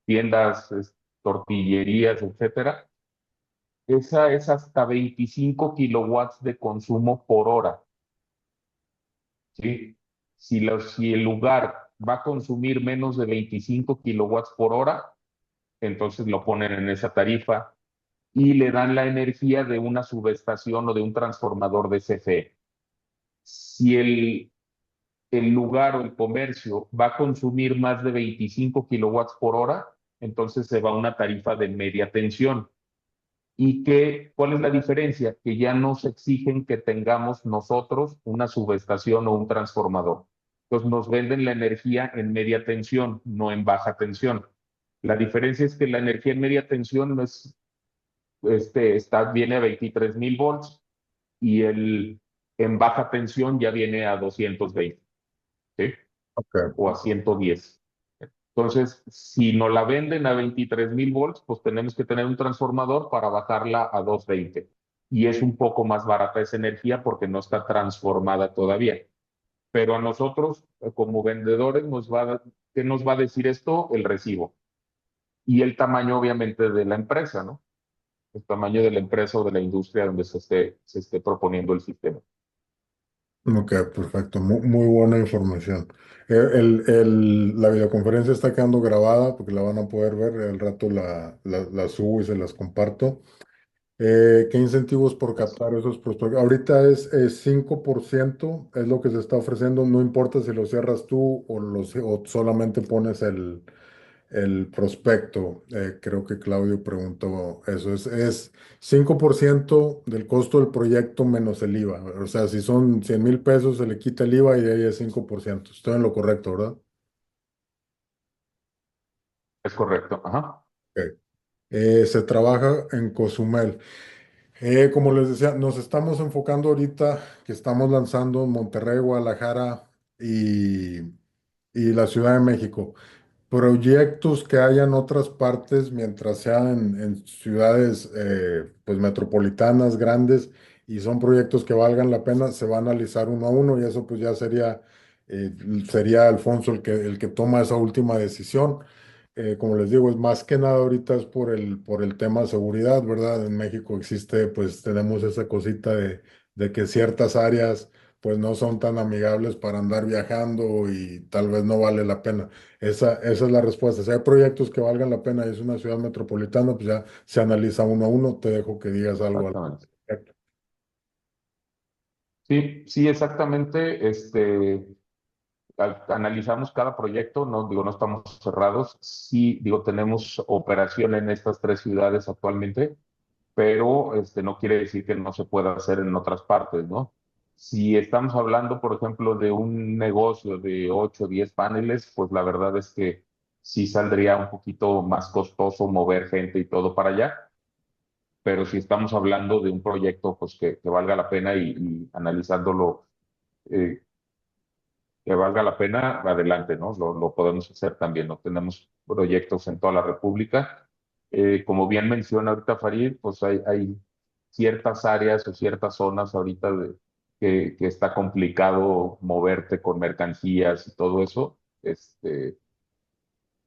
tiendas, tortillerías, etcétera. Esa es hasta 25 kilowatts de consumo por hora. ¿Sí? Si el lugar va a consumir menos de 25 kilowatts por hora, entonces lo ponen en esa tarifa y le dan la energía de una subestación o de un transformador de CFE. Si el lugar o el comercio va a consumir más de 25 kilowatts por hora, entonces se va a una tarifa de media tensión. ¿Cuál es la diferencia? Que ya nos exigen que tengamos nosotros una subestación o un transformador. Entonces nos venden la energía en media tensión, no en baja tensión. La diferencia es que la energía en media tensión no es, viene a 23,000 volts y en baja tensión ya viene a 220, ¿sí? Ok. O a 110. Entonces, si nos la venden a 23,000 volts, pues tenemos que tener un transformador para bajarla a 220. Y es un poco más barata esa energía porque no está transformada todavía. Pero a nosotros, como vendedores, ¿qué nos va a decir esto? El recibo. Y el tamaño, obviamente, de la empresa, ¿no? El tamaño de la empresa o de la industria donde se esté proponiendo el sistema. Ok, perfecto. Muy buena información. La videoconferencia está quedando grabada porque la van a poder ver. Al rato la subo y se las comparto. ¿Qué incentivos por captar esos prospectos? Ahorita es 5%, es lo que se está ofreciendo. No importa si lo cierras tú o solamente pones el prospecto. Creo que Claudio preguntó eso. Es 5% del costo del proyecto menos el IVA. O sea, si son 100,000 pesos, se le quita el IVA y de ahí es 5%. Estoy en lo correcto, ¿verdad? Es correcto. Ajá. Ok. Se trabaja en Cozumel. Como les decía, nos estamos enfocando ahorita que estamos lanzando en Monterrey, Guadalajara y, y la Ciudad de México. Proyectos que haya en otras partes, mientras sean en ciudades pues metropolitanas grandes y son proyectos que valgan la pena, se va a analizar uno a uno y eso pues ya sería Alfonso el que toma esa última decisión. Como les digo, es más que nada ahorita es por el tema de seguridad, ¿verdad? En México existe, pues tenemos esa cosita de que ciertas áreas pues no son tan amigables para andar viajando y tal vez no vale la pena. Esa es la respuesta. Si hay proyectos que valgan la pena y es una ciudad metropolitana, pues ya se analiza uno a uno. Te dejo que digas algo al Exactamente. respecto. Sí, sí, exactamente. analizamos cada proyecto, no digo, no estamos cerrados, sí, digo, tenemos operación en estas tres ciudades actualmente, pero no quiere decir que no se pueda hacer en otras partes, ¿no? Si estamos hablando, por ejemplo, de un negocio de 8 o 10 paneles, pues la verdad es que sí saldría un poquito más costoso mover gente y todo para allá, pero si estamos hablando de un proyecto pues que valga la pena y analizándolo, eh, que valga la pena, adelante, ¿no? Lo podemos hacer también, ¿no? Tenemos proyectos en toda la República. Como bien menciona ahorita Farid, pues hay ciertas áreas o ciertas zonas ahorita que está complicado moverte con mercancías y todo eso.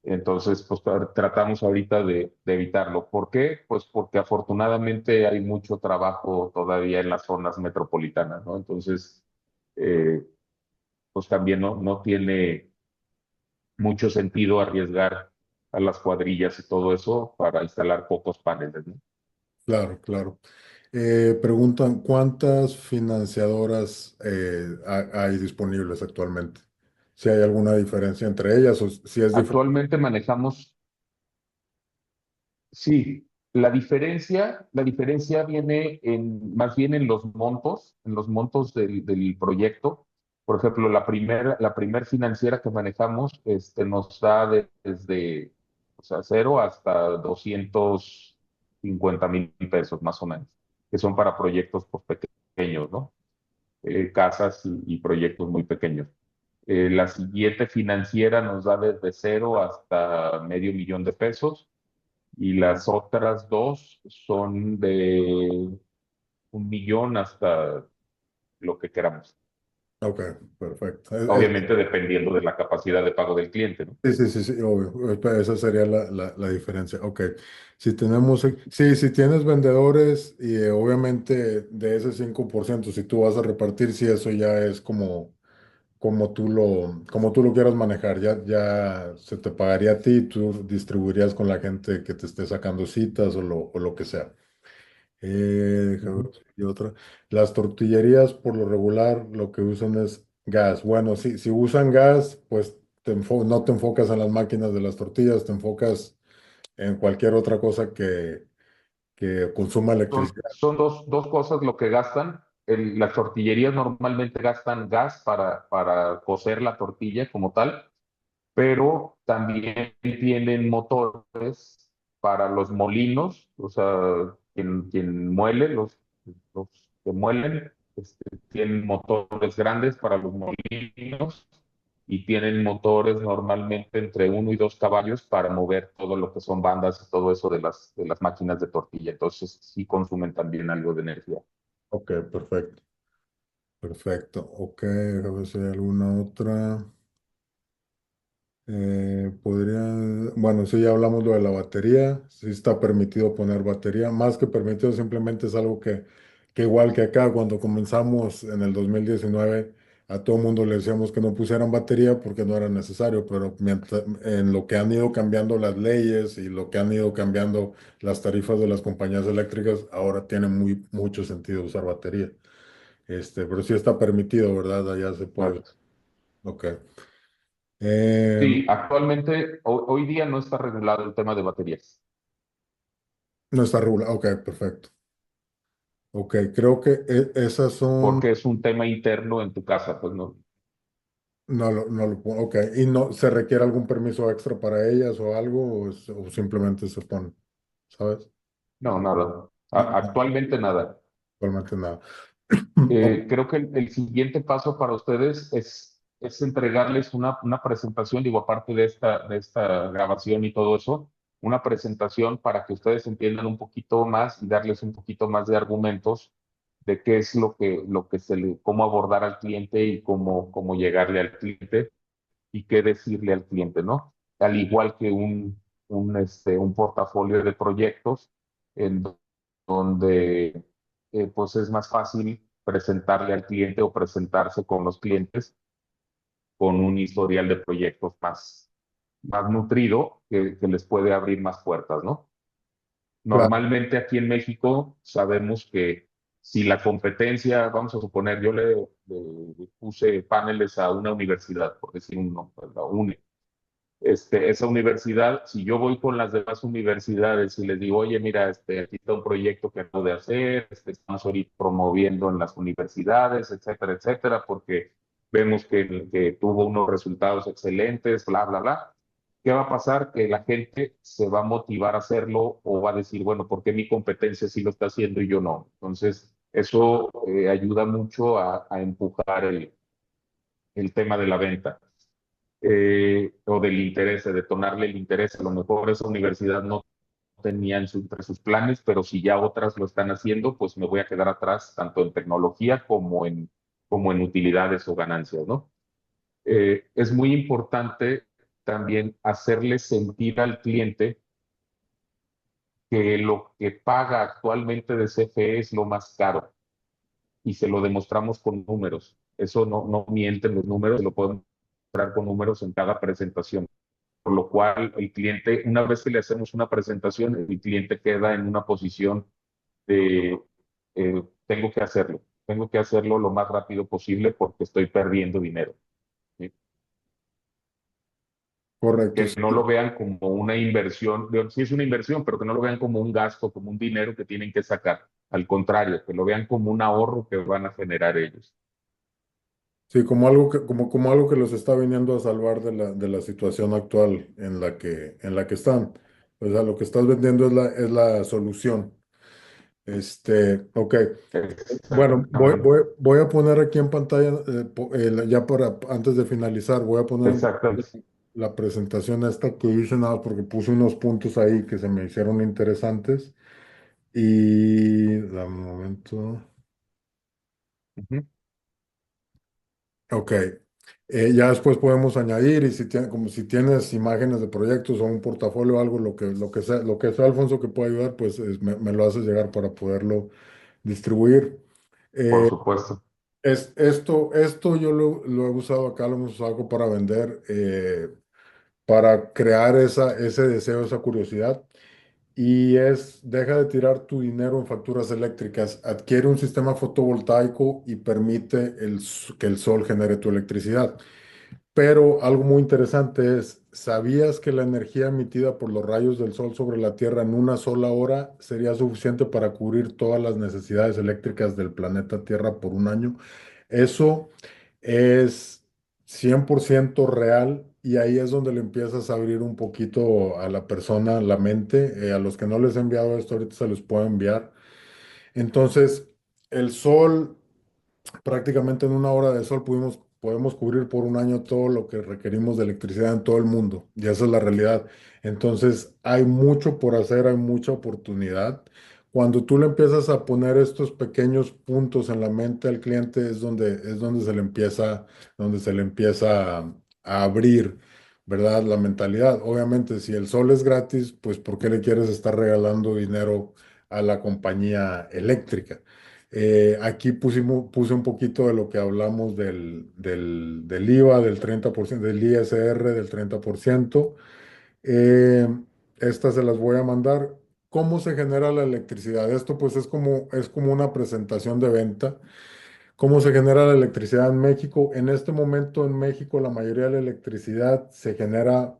Entonces, pues tratamos ahorita de evitarlo. ¿Por qué? Pues porque afortunadamente hay mucho trabajo todavía en las zonas metropolitanas, ¿no? Entonces, eh, pues también no tiene mucho sentido arriesgar a las cuadrillas y todo eso para instalar pocos paneles, ¿no? Claro, claro. Preguntan, ¿cuántas financiadoras hay disponibles actualmente? Si hay alguna diferencia entre ellas o si es diferente. Actualmente manejamos, sí, la diferencia viene más bien en los montos del proyecto. Por ejemplo, la primer financiera que manejamos, nos da desde, o sea, 0 hasta 250,000 pesos, más o menos, que son para proyectos pues, pequeños, ¿no? Casas y proyectos muy pequeños. La siguiente financiera nos da desde 0 hasta $500,000 y las otras dos son de 1 millón hasta lo que queramos. Ok, perfecto. Obviamente dependiendo de la capacidad de pago del cliente, ¿no? Sí, sí, sí, sí, obvio. Esa sería la diferencia. Ok. Si tenemos, sí, si tienes vendedores y obviamente de ese 5% si tú vas a repartir, sí, eso ya es como tú lo quieras manejar. Ya se te pagaría a ti, tú distribuirías con la gente que te esté sacando citas o lo que sea. Déjame Ujú. ver si hay otra. Las tortillerías, por lo regular, lo que usan es gas. Bueno, si usan gas, pues no te enfocas en las máquinas de las tortillas, te enfocas en cualquier otra cosa que consuma electricidad. Son dos cosas lo que gastan. Las tortillerías normalmente gastan gas para cocer la tortilla como tal, pero también tienen motores para los molinos, o sea, quien muele, los que muelen, tienen motores grandes para los molinos y tienen motores normalmente entre 1 y 2 caballos para mover todo lo que son bandas y todo eso de las máquinas de tortilla. Entonces sí consumen también algo de energía. Ok, perfecto. Perfecto. Ok, a ver si hay alguna otra. Bueno, sí, ya hablamos lo de la batería, sí está permitido poner batería, más que permitido, simplemente es algo que igual que acá, cuando comenzamos en el 2019 a todo mundo le decíamos que no pusieran batería porque no era necesario, pero en lo que han ido cambiando las leyes y lo que han ido cambiando las tarifas de las compañías eléctricas, ahora tiene mucho sentido usar batería. Pero sí está permitido, ¿verdad? Allá se puede. Exacto. Ok. Eh, Sí, actualmente, hoy día no está regulado el tema de baterías, no está regulado. Ok, perfecto. Ok, creo que esas son, porque es un tema interno en tu casa, pues no. ok, y no se requiere algún permiso extra para ellas o algo, o simplemente se pone, ¿sabes? No, nada. No, no, Actualmente nada. actualmente nada. Ok, Creo que el siguiente paso para ustedes es entregarles una presentación, digo, aparte de esta grabación y todo eso, una presentación para que ustedes entiendan un poquito más y darles un poquito más de argumentos de qué es cómo abordar al cliente y cómo llegarle al cliente y qué decirle al cliente, ¿no? Al igual que un portafolio de proyectos en donde pues es más fácil presentarle al cliente o presentarse con los clientes con un historial de proyectos más nutrido que les puede abrir más puertas, ¿no? claro, Normalmente aquí en México sabemos que Si la competencia, vamos a suponer, yo le puse paneles a una universidad, por decir uno, pues, la UNE. Esa universidad, si yo voy con las demás universidades y les digo, oye, mira, aquí está un proyecto que acabo de hacer, estamos ahorita promoviendo en las universidades, etcétera, etcétera, porque vemos que tuvo unos resultados excelentes, bla, bla, bla. ¿Qué va a pasar? Que la gente se va a motivar a hacerlo o va a decir, bueno, ¿por qué mi competencia sí lo está haciendo y yo no? Entonces, eso ayuda mucho a empujar el tema de la venta o del interés, de detonarle el interés. A lo mejor esa universidad no tenía entre sus planes, pero si ya otras lo están haciendo, pues me voy a quedar atrás tanto en tecnología como en utilidades o ganancias, ¿no? Es muy importante también hacerle sentir al cliente que lo que paga actualmente de CFE es lo más caro y se lo demostramos con números. Eso no mienten los números, se lo podemos mostrar con números en cada presentación. Por lo cual el cliente, una vez que le hacemos una presentación, el cliente queda en una posición de tengo que hacerlo lo más rápido posible porque estoy perdiendo dinero. ¿Sí? Correcto, Que sí. no lo vean como una inversión, sí es una inversión, pero que no lo vean como un gasto, como un dinero que tienen que sacar. Al contrario, que lo vean como un ahorro que van a generar ellos. Sí, como algo que los está viniendo a salvar de la situación actual en la que están. O sea, lo que estás vendiendo es la solución. Ok. Bueno, Exactamente. voy a poner aquí en pantalla, ya antes de finalizar, voy a poner en Exactamente. la presentación esta que hice nada más porque puse unos puntos ahí que se me hicieron interesantes. Y, dame un momento. Ujú. Ok. Ya después podemos añadir y como si tienes imágenes de proyectos o un portafolio o algo, lo que sea, Alfonso, que pueda ayudar, pues me lo haces llegar para poderlo distribuir. Por Eh, supuesto. esto yo lo he usado acá, lo hemos usado para vender, para crear ese deseo, esa curiosidad. Y deja de tirar tu dinero en facturas eléctricas, adquiere un sistema fotovoltaico y permite que el sol genere tu electricidad. Pero algo muy interesante es, ¿sabías que la energía emitida por los rayos del sol sobre la Tierra en una sola hora sería suficiente para cubrir todas las necesidades eléctricas del planeta Tierra por un año? Eso es 100% real y ahí es donde le empiezas a abrir un poquito a la persona la mente. A los que no les he enviado esto ahorita se los puedo enviar. Entonces, el sol prácticamente en una hora de sol podemos cubrir por un año todo lo que requerimos de electricidad en todo el mundo, y esa es la realidad. Entonces, hay mucho por hacer, hay mucha oportunidad. Cuando tú le empiezas a poner estos pequeños puntos en la mente al cliente, es donde se le empieza a abrir, ¿verdad? La mentalidad. Obviamente, si el sol es gratis, pues ¿por qué le quieres estar regalando dinero a la compañía eléctrica? Aquí puse un poquito de lo que hablamos del IVA, del 30%, del ISR, del 30%. Eh, Estas se las voy a mandar. ¿Cómo se genera la electricidad? Esto pues es como una presentación de venta. ¿Cómo se genera la electricidad en México? En este momento en México la mayoría de la electricidad se genera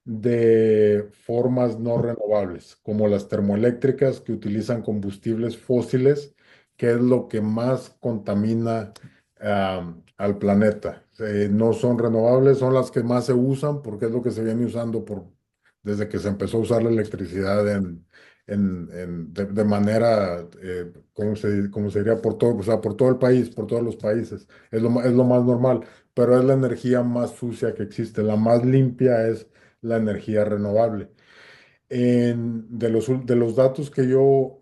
de formas no renovables, como las termoeléctricas que utilizan combustibles fósiles, que es lo que más contamina al planeta. No son renovables, son las que más se usan porque es lo que se viene usando desde que se empezó a usar la electricidad de manera, cómo se diría? Por todo, o sea, por todo el país, por todos los países. Es lo más normal, pero es la energía más sucia que existe. La más limpia es la energía renovable. De los datos que yo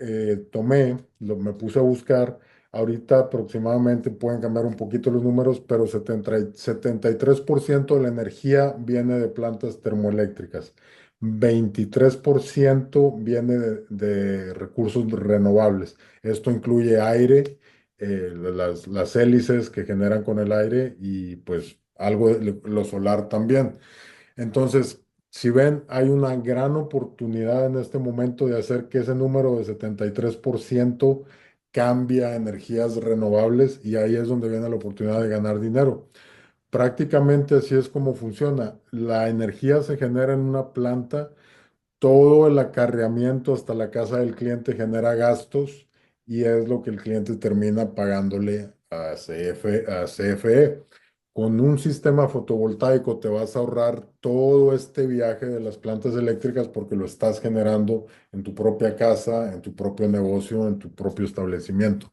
tomé, me puse a buscar, ahorita aproximadamente pueden cambiar un poquito los números, pero 73% de la energía viene de plantas termoeléctricas, 23% viene de recursos renovables. Esto incluye aire, las hélices que generan con el aire y pues algo de lo solar también. Entonces, si ven, hay una gran oportunidad en este momento de hacer que ese número de 73% cambia a energías renovables y ahí es donde viene la oportunidad de ganar dinero. Prácticamente así es como funciona. La energía se genera en una planta, todo el acarreamiento hasta la casa del cliente genera gastos y es lo que el cliente termina pagándole a CFE. Con un sistema fotovoltaico te vas a ahorrar todo este viaje de las plantas eléctricas porque lo estás generando en tu propia casa, en tu propio negocio, en tu propio establecimiento.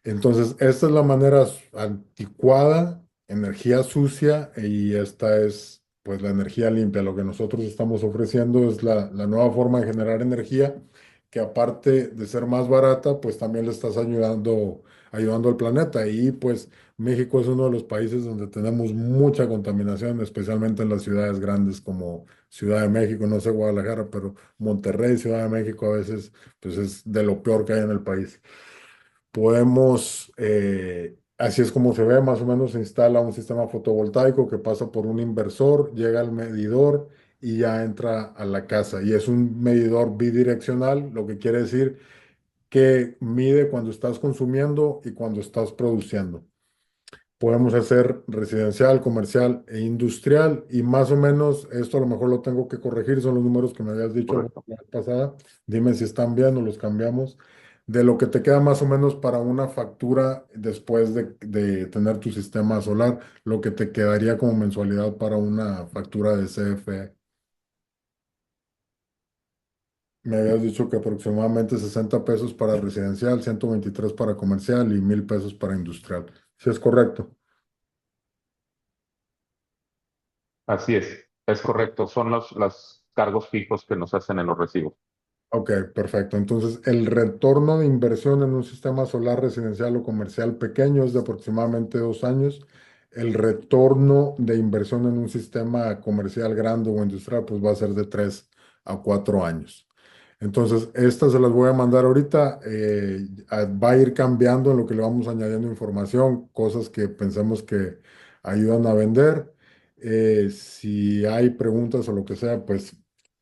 Entonces, esta es la manera anticuada, energía sucia, y esta es pues la energía limpia. Lo que nosotros estamos ofreciendo es la nueva forma de generar energía, que aparte de ser más barata, pues también le estás ayudando al planeta. Y pues México es uno de los países donde tenemos mucha contaminación, especialmente en las ciudades grandes como Ciudad de México, no sé Guadalajara, pero Monterrey, Ciudad de México a veces pues es de lo peor que hay en el país. Podemos, así es como se ve, más o menos se instala un sistema fotovoltaico que pasa por un inversor, llega al medidor y ya entra a la casa. Y es un medidor bidireccional, lo que quiere decir que mide cuando estás consumiendo y cuando estás produciendo. Podemos hacer residencial, comercial e industrial y más o menos, esto a lo mejor lo tengo que corregir, son los números que me habías dicho Correcto. la vez pasada. Dime si están bien o los cambiamos. De lo que te queda más o menos para una factura después de tener tu sistema solar, lo que te quedaría como mensualidad para una factura de CFE. Me habías dicho que aproximadamente 60 pesos para residencial, 123 para comercial y 1,000 pesos para industrial. ¿Sí es correcto? Así es correcto. Son los cargos fijos que nos hacen en los recibos. Ok, perfecto. Entonces, el retorno de inversión en un sistema solar residencial o comercial pequeño es de aproximadamente 2 años. El retorno de inversión en un sistema comercial grande o industrial, pues va a ser de 3 a 4 años. Entonces, estas se las voy a mandar ahorita. Va a ir cambiando en lo que le vamos añadiendo información, cosas que pensemos que ayudan a vender. Si hay preguntas o lo que sea, pues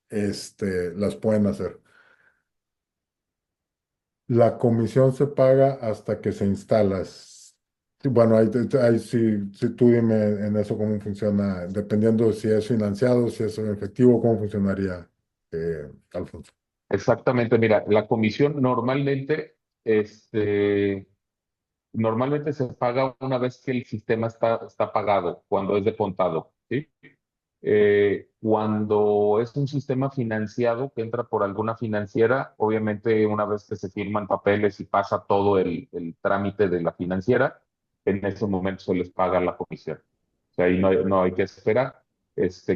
las pueden hacer. La comisión se paga hasta que se instala. Sí, bueno, ahí sí, tú dime en eso cómo funciona, dependiendo de si es financiado, si es en efectivo, cómo funcionaría, Alfonso. Exactamente, mira, la comisión normalmente se paga una vez que el sistema está pagado, cuando es de contado, ¿sí? Cuando es un sistema financiado que entra por alguna financiera, obviamente una vez que se firman papeles y pasa todo el trámite de la financiera, en ese momento se les paga la comisión. O sea, ahí no hay que esperar.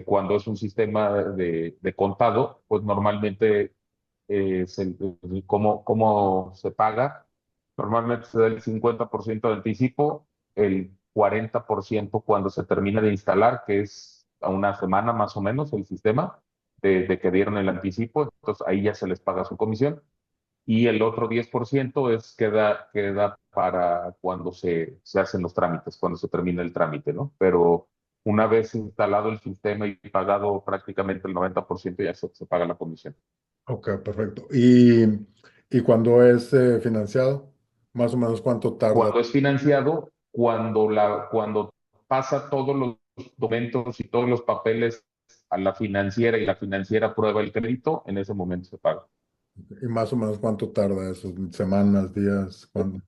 Cuando es un sistema de contado, pues normalmente ¿cómo se paga? Normalmente se da el 50% de anticipo, el 40% cuando se termina de instalar, que es a una semana más o menos el sistema de que dieron el anticipo, entonces ahí ya se les paga su comisión. Y el otro 10% queda para cuando se hacen los trámites, cuando se termina el trámite, ¿no? Pero una vez instalado el sistema y pagado prácticamente el 90%, ya se paga la comisión. Ok, perfecto. Y cuando es financiado, más o menos cuánto tarda. Cuando es financiado, cuando pasa todos los documentos y todos los papeles a la financiera y la financiera aprueba el crédito, en ese momento se paga. Y más o menos cuánto tarda eso, semanas, días, ¿cuándo?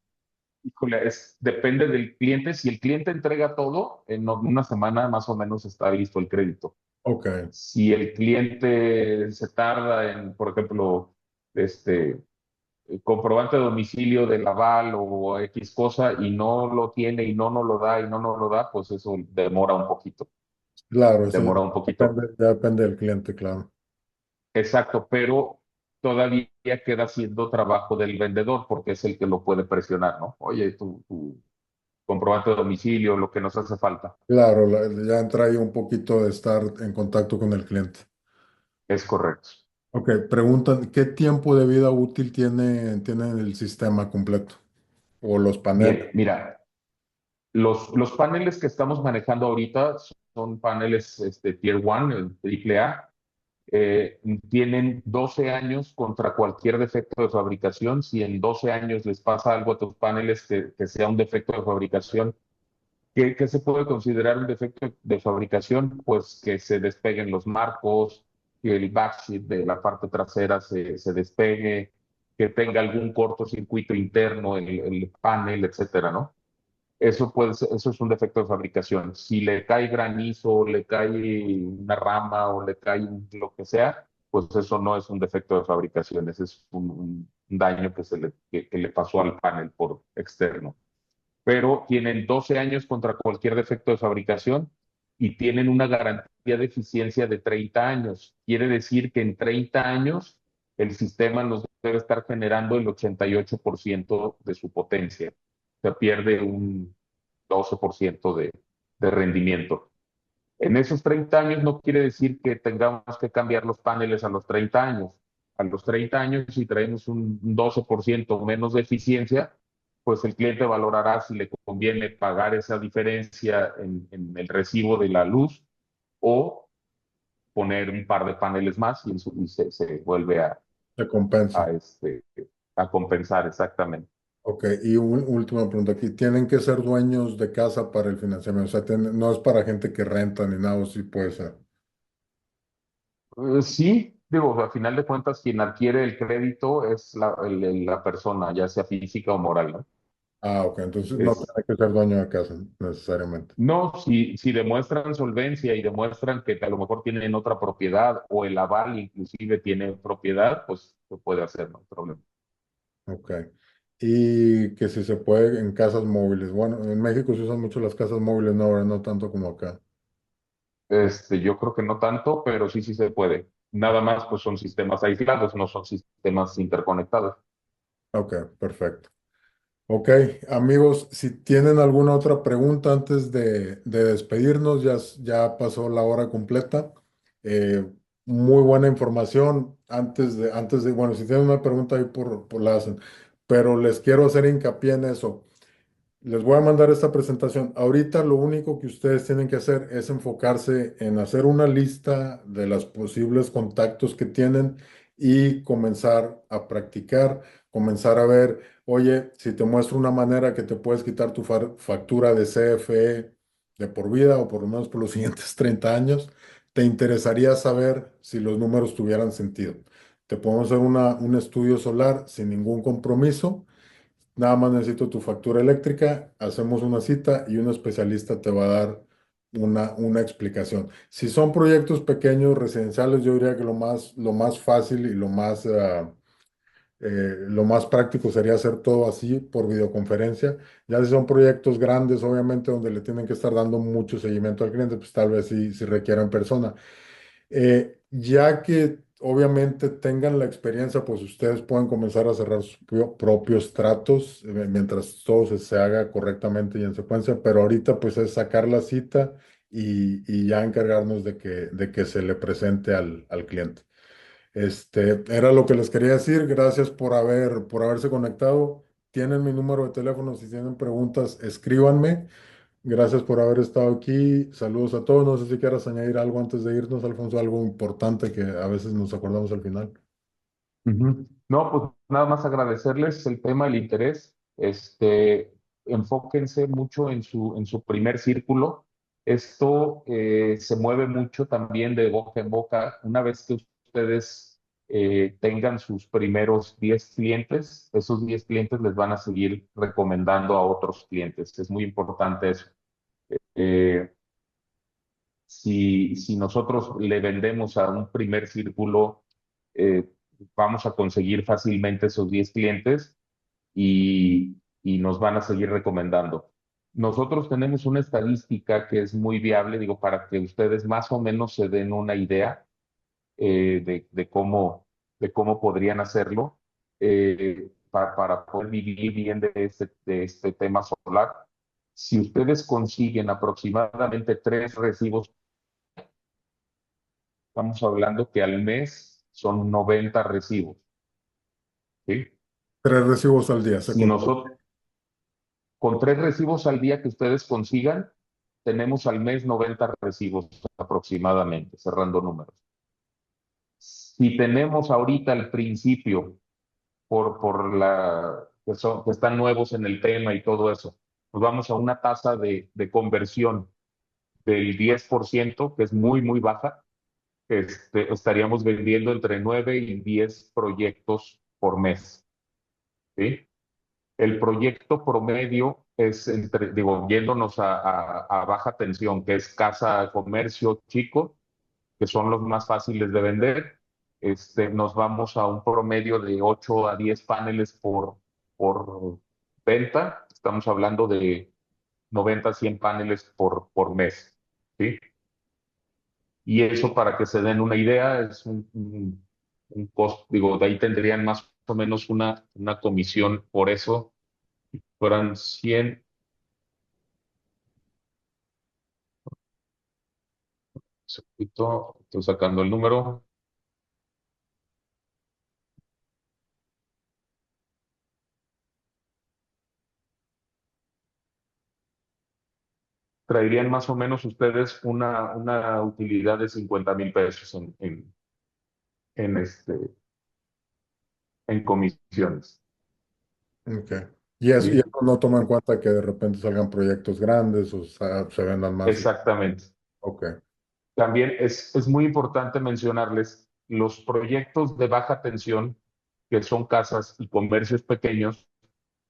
Híjole, depende del cliente. Si el cliente entrega todo, en una semana más o menos está listo el crédito. Ok, Si el cliente se tarda en, por ejemplo, este, comprobante de domicilio del aval o X cosa y no lo tiene y no nos lo da y no nos lo da, pues eso demora un poquito, claro, eso demora un poquito. ya depende del cliente, claro. Exacto, pero todavía queda siendo trabajo del vendedor porque es el que lo puede presionar, ¿no? Oye, tu comprobante de domicilio, lo que nos hace falta. Claro, ya entra ahí un poquito de estar en contacto con el cliente. Es correcto. Ok, preguntan, ¿qué tiempo de vida útil tiene el sistema completo? O los paneles. Bien, mira, los paneles que estamos manejando ahorita son paneles Tier 1, el triple A. tienen 12 años contra cualquier defecto de fabricación. Si en 12 años les pasa algo a tus paneles que sea un defecto de fabricación, ¿qué se puede considerar un defecto de fabricación? Pues que se despeguen los marcos, que el backsheet de la parte trasera se despegue, que tenga algún cortocircuito interno el panel, etcétera, ¿no? Eso es un defecto de fabricación. Si le cae granizo, le cae una rama o le cae lo que sea, pues eso no es un defecto de fabricación, ese es un daño que le pasó al panel por externo. Pero tienen 12 años contra cualquier defecto de fabricación y tienen una garantía de eficiencia de 30 años. Quiere decir que en 30 años el sistema nos debe estar generando el 88% de su potencia. O sea, pierde un 12% de rendimiento. En esos 30 años no quiere decir que tengamos que cambiar los paneles a los 30 años. A los 30 años, si traemos un 12% menos de eficiencia, pues el cliente valorará si le conviene pagar esa diferencia en el recibo de la luz o poner un par de paneles más y se vuelve Se compensa. a, este, a compensar exactamente. Ok, y última pregunta aquí. ¿Tienen que ser dueños de casa para el financiamiento? O sea, no es para gente que renta ni nada, o sí puede ser. Sí, digo, a final de cuentas, quien adquiere el crédito es la persona, ya sea física o moral, ¿no? Ah, ok, entonces no Es, tiene que ser dueño de casa necesariamente. no, si demuestran solvencia y demuestran que a lo mejor tienen otra propiedad o el aval inclusive tiene propiedad, pues se puede hacer, no hay problema. Ok. Y que si se puede en casas móviles. Bueno, en México se usan mucho las casas móviles, no, ahora no tanto como acá. Yo creo que no tanto, pero sí, sí se puede. Nada más, pues son sistemas aislados, no son sistemas interconectados. Ok, perfecto. Ok, amigos, si tienen alguna otra pregunta antes de despedirnos, ya pasó la hora completa. Eh, Muy buena información. Bueno, si tienen una pregunta ahí por la hacen, pero les quiero hacer hincapié en eso. Les voy a mandar esta presentación. Ahorita lo único que ustedes tienen que hacer es enfocarse en hacer una lista de los posibles contactos que tienen y comenzar a practicar, comenzar a ver, oye, si te muestro una manera que te puedes quitar tu factura de CFE de por vida o por lo menos por los siguientes 30 años, te interesaría saber si los números tuvieran sentido. Te podemos hacer un estudio solar sin ningún compromiso. Nada más necesito tu factura eléctrica, hacemos una cita y un especialista te va a dar una explicación. Si son proyectos pequeños residenciales, yo diría que lo más fácil y lo más práctico sería hacer todo así por videoconferencia. Ya si son proyectos grandes, obviamente, donde le tienen que estar dando mucho seguimiento al cliente, pues tal vez sí requieran persona. Ya que obviamente tengan la experiencia, pues ustedes pueden comenzar a cerrar sus propios tratos mientras todo se haga correctamente y en secuencia, pero ahorita pues es sacar la cita y ya encargarnos de que se le presente al cliente. Era lo que les quería decir. Gracias por haberse conectado. Tienen mi número de teléfono. Si tienen preguntas, escríbanme. Gracias por haber estado aquí. Saludos a todos. No sé si quieras añadir algo antes de irnos, Alfonso, algo importante que a veces nos acordamos al final. Ujú. No, pues nada más agradecerles el tema, el interés. Enfóquense mucho en su primer círculo. Esto se mueve mucho también de boca en boca. Una vez que ustedes tengan sus primeros 10 clientes, esos 10 clientes les van a seguir recomendando a otros clientes. Es muy importante eso. Eh, si nosotros le vendemos a un primer círculo, eh, vamos a conseguir fácilmente esos 10 clientes y nos van a seguir recomendando. Nosotros tenemos una estadística que es muy viable, digo, para que ustedes más o menos se den una idea de cómo podrían hacerlo para poder vivir bien de este tema solar. Si ustedes consiguen aproximadamente 3 recibos, estamos hablando que al mes son 90 recibos, ¿sí? 3 recibos al día, se Si contó. nosotros, con 3 recibos al día que ustedes consigan, tenemos al mes 90 recibos aproximadamente, cerrando números. Si tenemos ahorita al principio, que están nuevos en el tema y todo eso, pues vamos a una tasa de conversión del 10%, que es muy, muy baja. Estaríamos vendiendo entre 9 y 10 proyectos por mes, ¿sí? El proyecto promedio es digo, yéndonos a baja tensión, que es casa, comercio chico, que son los más fáciles de vender. Nos vamos a un promedio de 8 a 10 paneles por venta. Estamos hablando de 90 a 100 paneles por mes, ¿sí? Y eso, para que se den una idea, es un costo, digo, de ahí tendrían más o menos una comisión por eso. Fueran 100, estoy sacando el número. Traerían más o menos ustedes una utilidad de 50,000 pesos en en comisiones. Ok. Y eso ¿Sí? no toma en cuenta que de repente salgan proyectos grandes o se vendan más. Exactamente. Ok. También es muy importante mencionarles los proyectos de baja tensión, que son casas y comercios pequeños.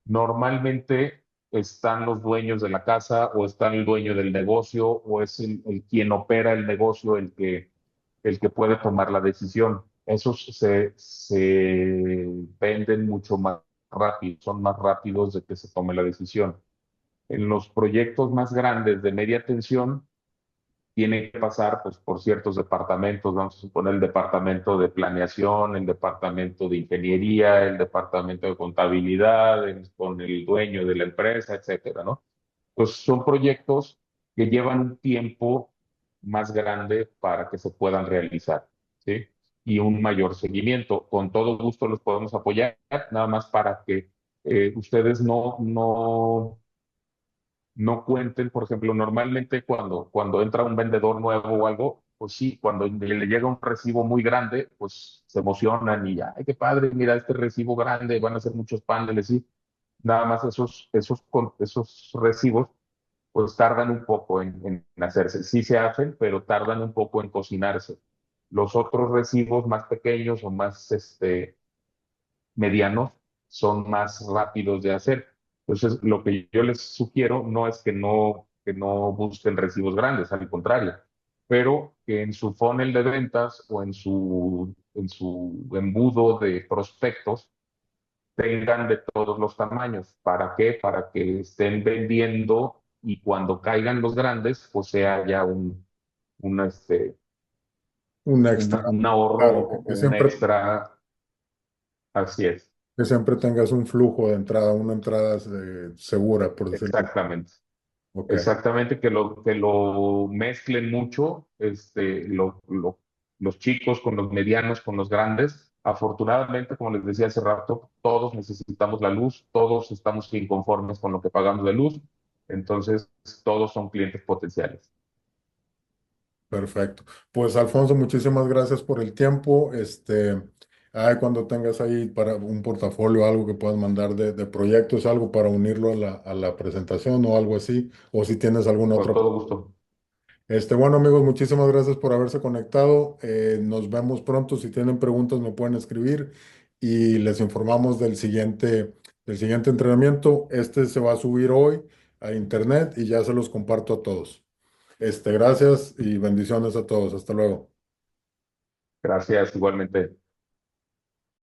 Normalmente están los dueños de la casa, o está el dueño del negocio, o es el quien opera el negocio el que puede tomar la decisión. Esos se venden mucho más rápido, son más rápidos de que se tome la decisión. En los proyectos más grandes de media tensión, tiene que pasar, pues, por ciertos departamentos. Vamos a suponer el departamento de planeación, el departamento de ingeniería, el departamento de contabilidad, con el dueño de la empresa, etcétera, ¿no? Pues son proyectos que llevan un tiempo más grande para que se puedan realizar, ¿sí? Y un mayor seguimiento. Con todo gusto los podemos apoyar, nada más para que ustedes no cuenten. Por ejemplo, normalmente cuando entra un vendedor nuevo o algo, pues sí, cuando le llega un recibo muy grande, pues se emocionan y ya, ay, qué padre, mira este recibo grande, van a ser muchos paneles, y nada más esos recibos, pues tardan un poco en hacerse. Sí se hacen, pero tardan un poco en cocinarse. Los otros recibos más pequeños o más medianos son más rápidos de hacer. Entonces, lo que yo les sugiero no es que no busquen recibos grandes, al contrario, pero que en su funnel de ventas o en su embudo de prospectos tengan de todos los tamaños. ¿Para qué? Para que estén vendiendo, y cuando caigan los grandes, pues sea ya un, este, Un extra. un ahorro Claro, o un extra. Así es, que siempre tengas un flujo de entrada, una entrada segura, por decirlo. exactamente. Ok, Exactamente, que lo mezclen mucho, los chicos con los medianos, con los grandes. Afortunadamente, como les decía hace rato, todos necesitamos la luz, todos estamos inconformes con lo que pagamos de luz, entonces todos son clientes potenciales. perfecto. Pues Alfonso, muchísimas gracias por el tiempo. Ay, cuando tengas ahí para un portafolio, algo que puedas mandar de proyectos, algo para unirlo a la presentación o algo así, o si tienes alguna Con otra. todo gusto. Bueno, amigos, muchísimas gracias por haberse conectado. Nos vemos pronto. Si tienen preguntas, me pueden escribir y les informamos del siguiente entrenamiento. Este se va a subir hoy a internet y ya se los comparto a todos. Gracias y bendiciones a todos. Hasta luego. Gracias, igualmente.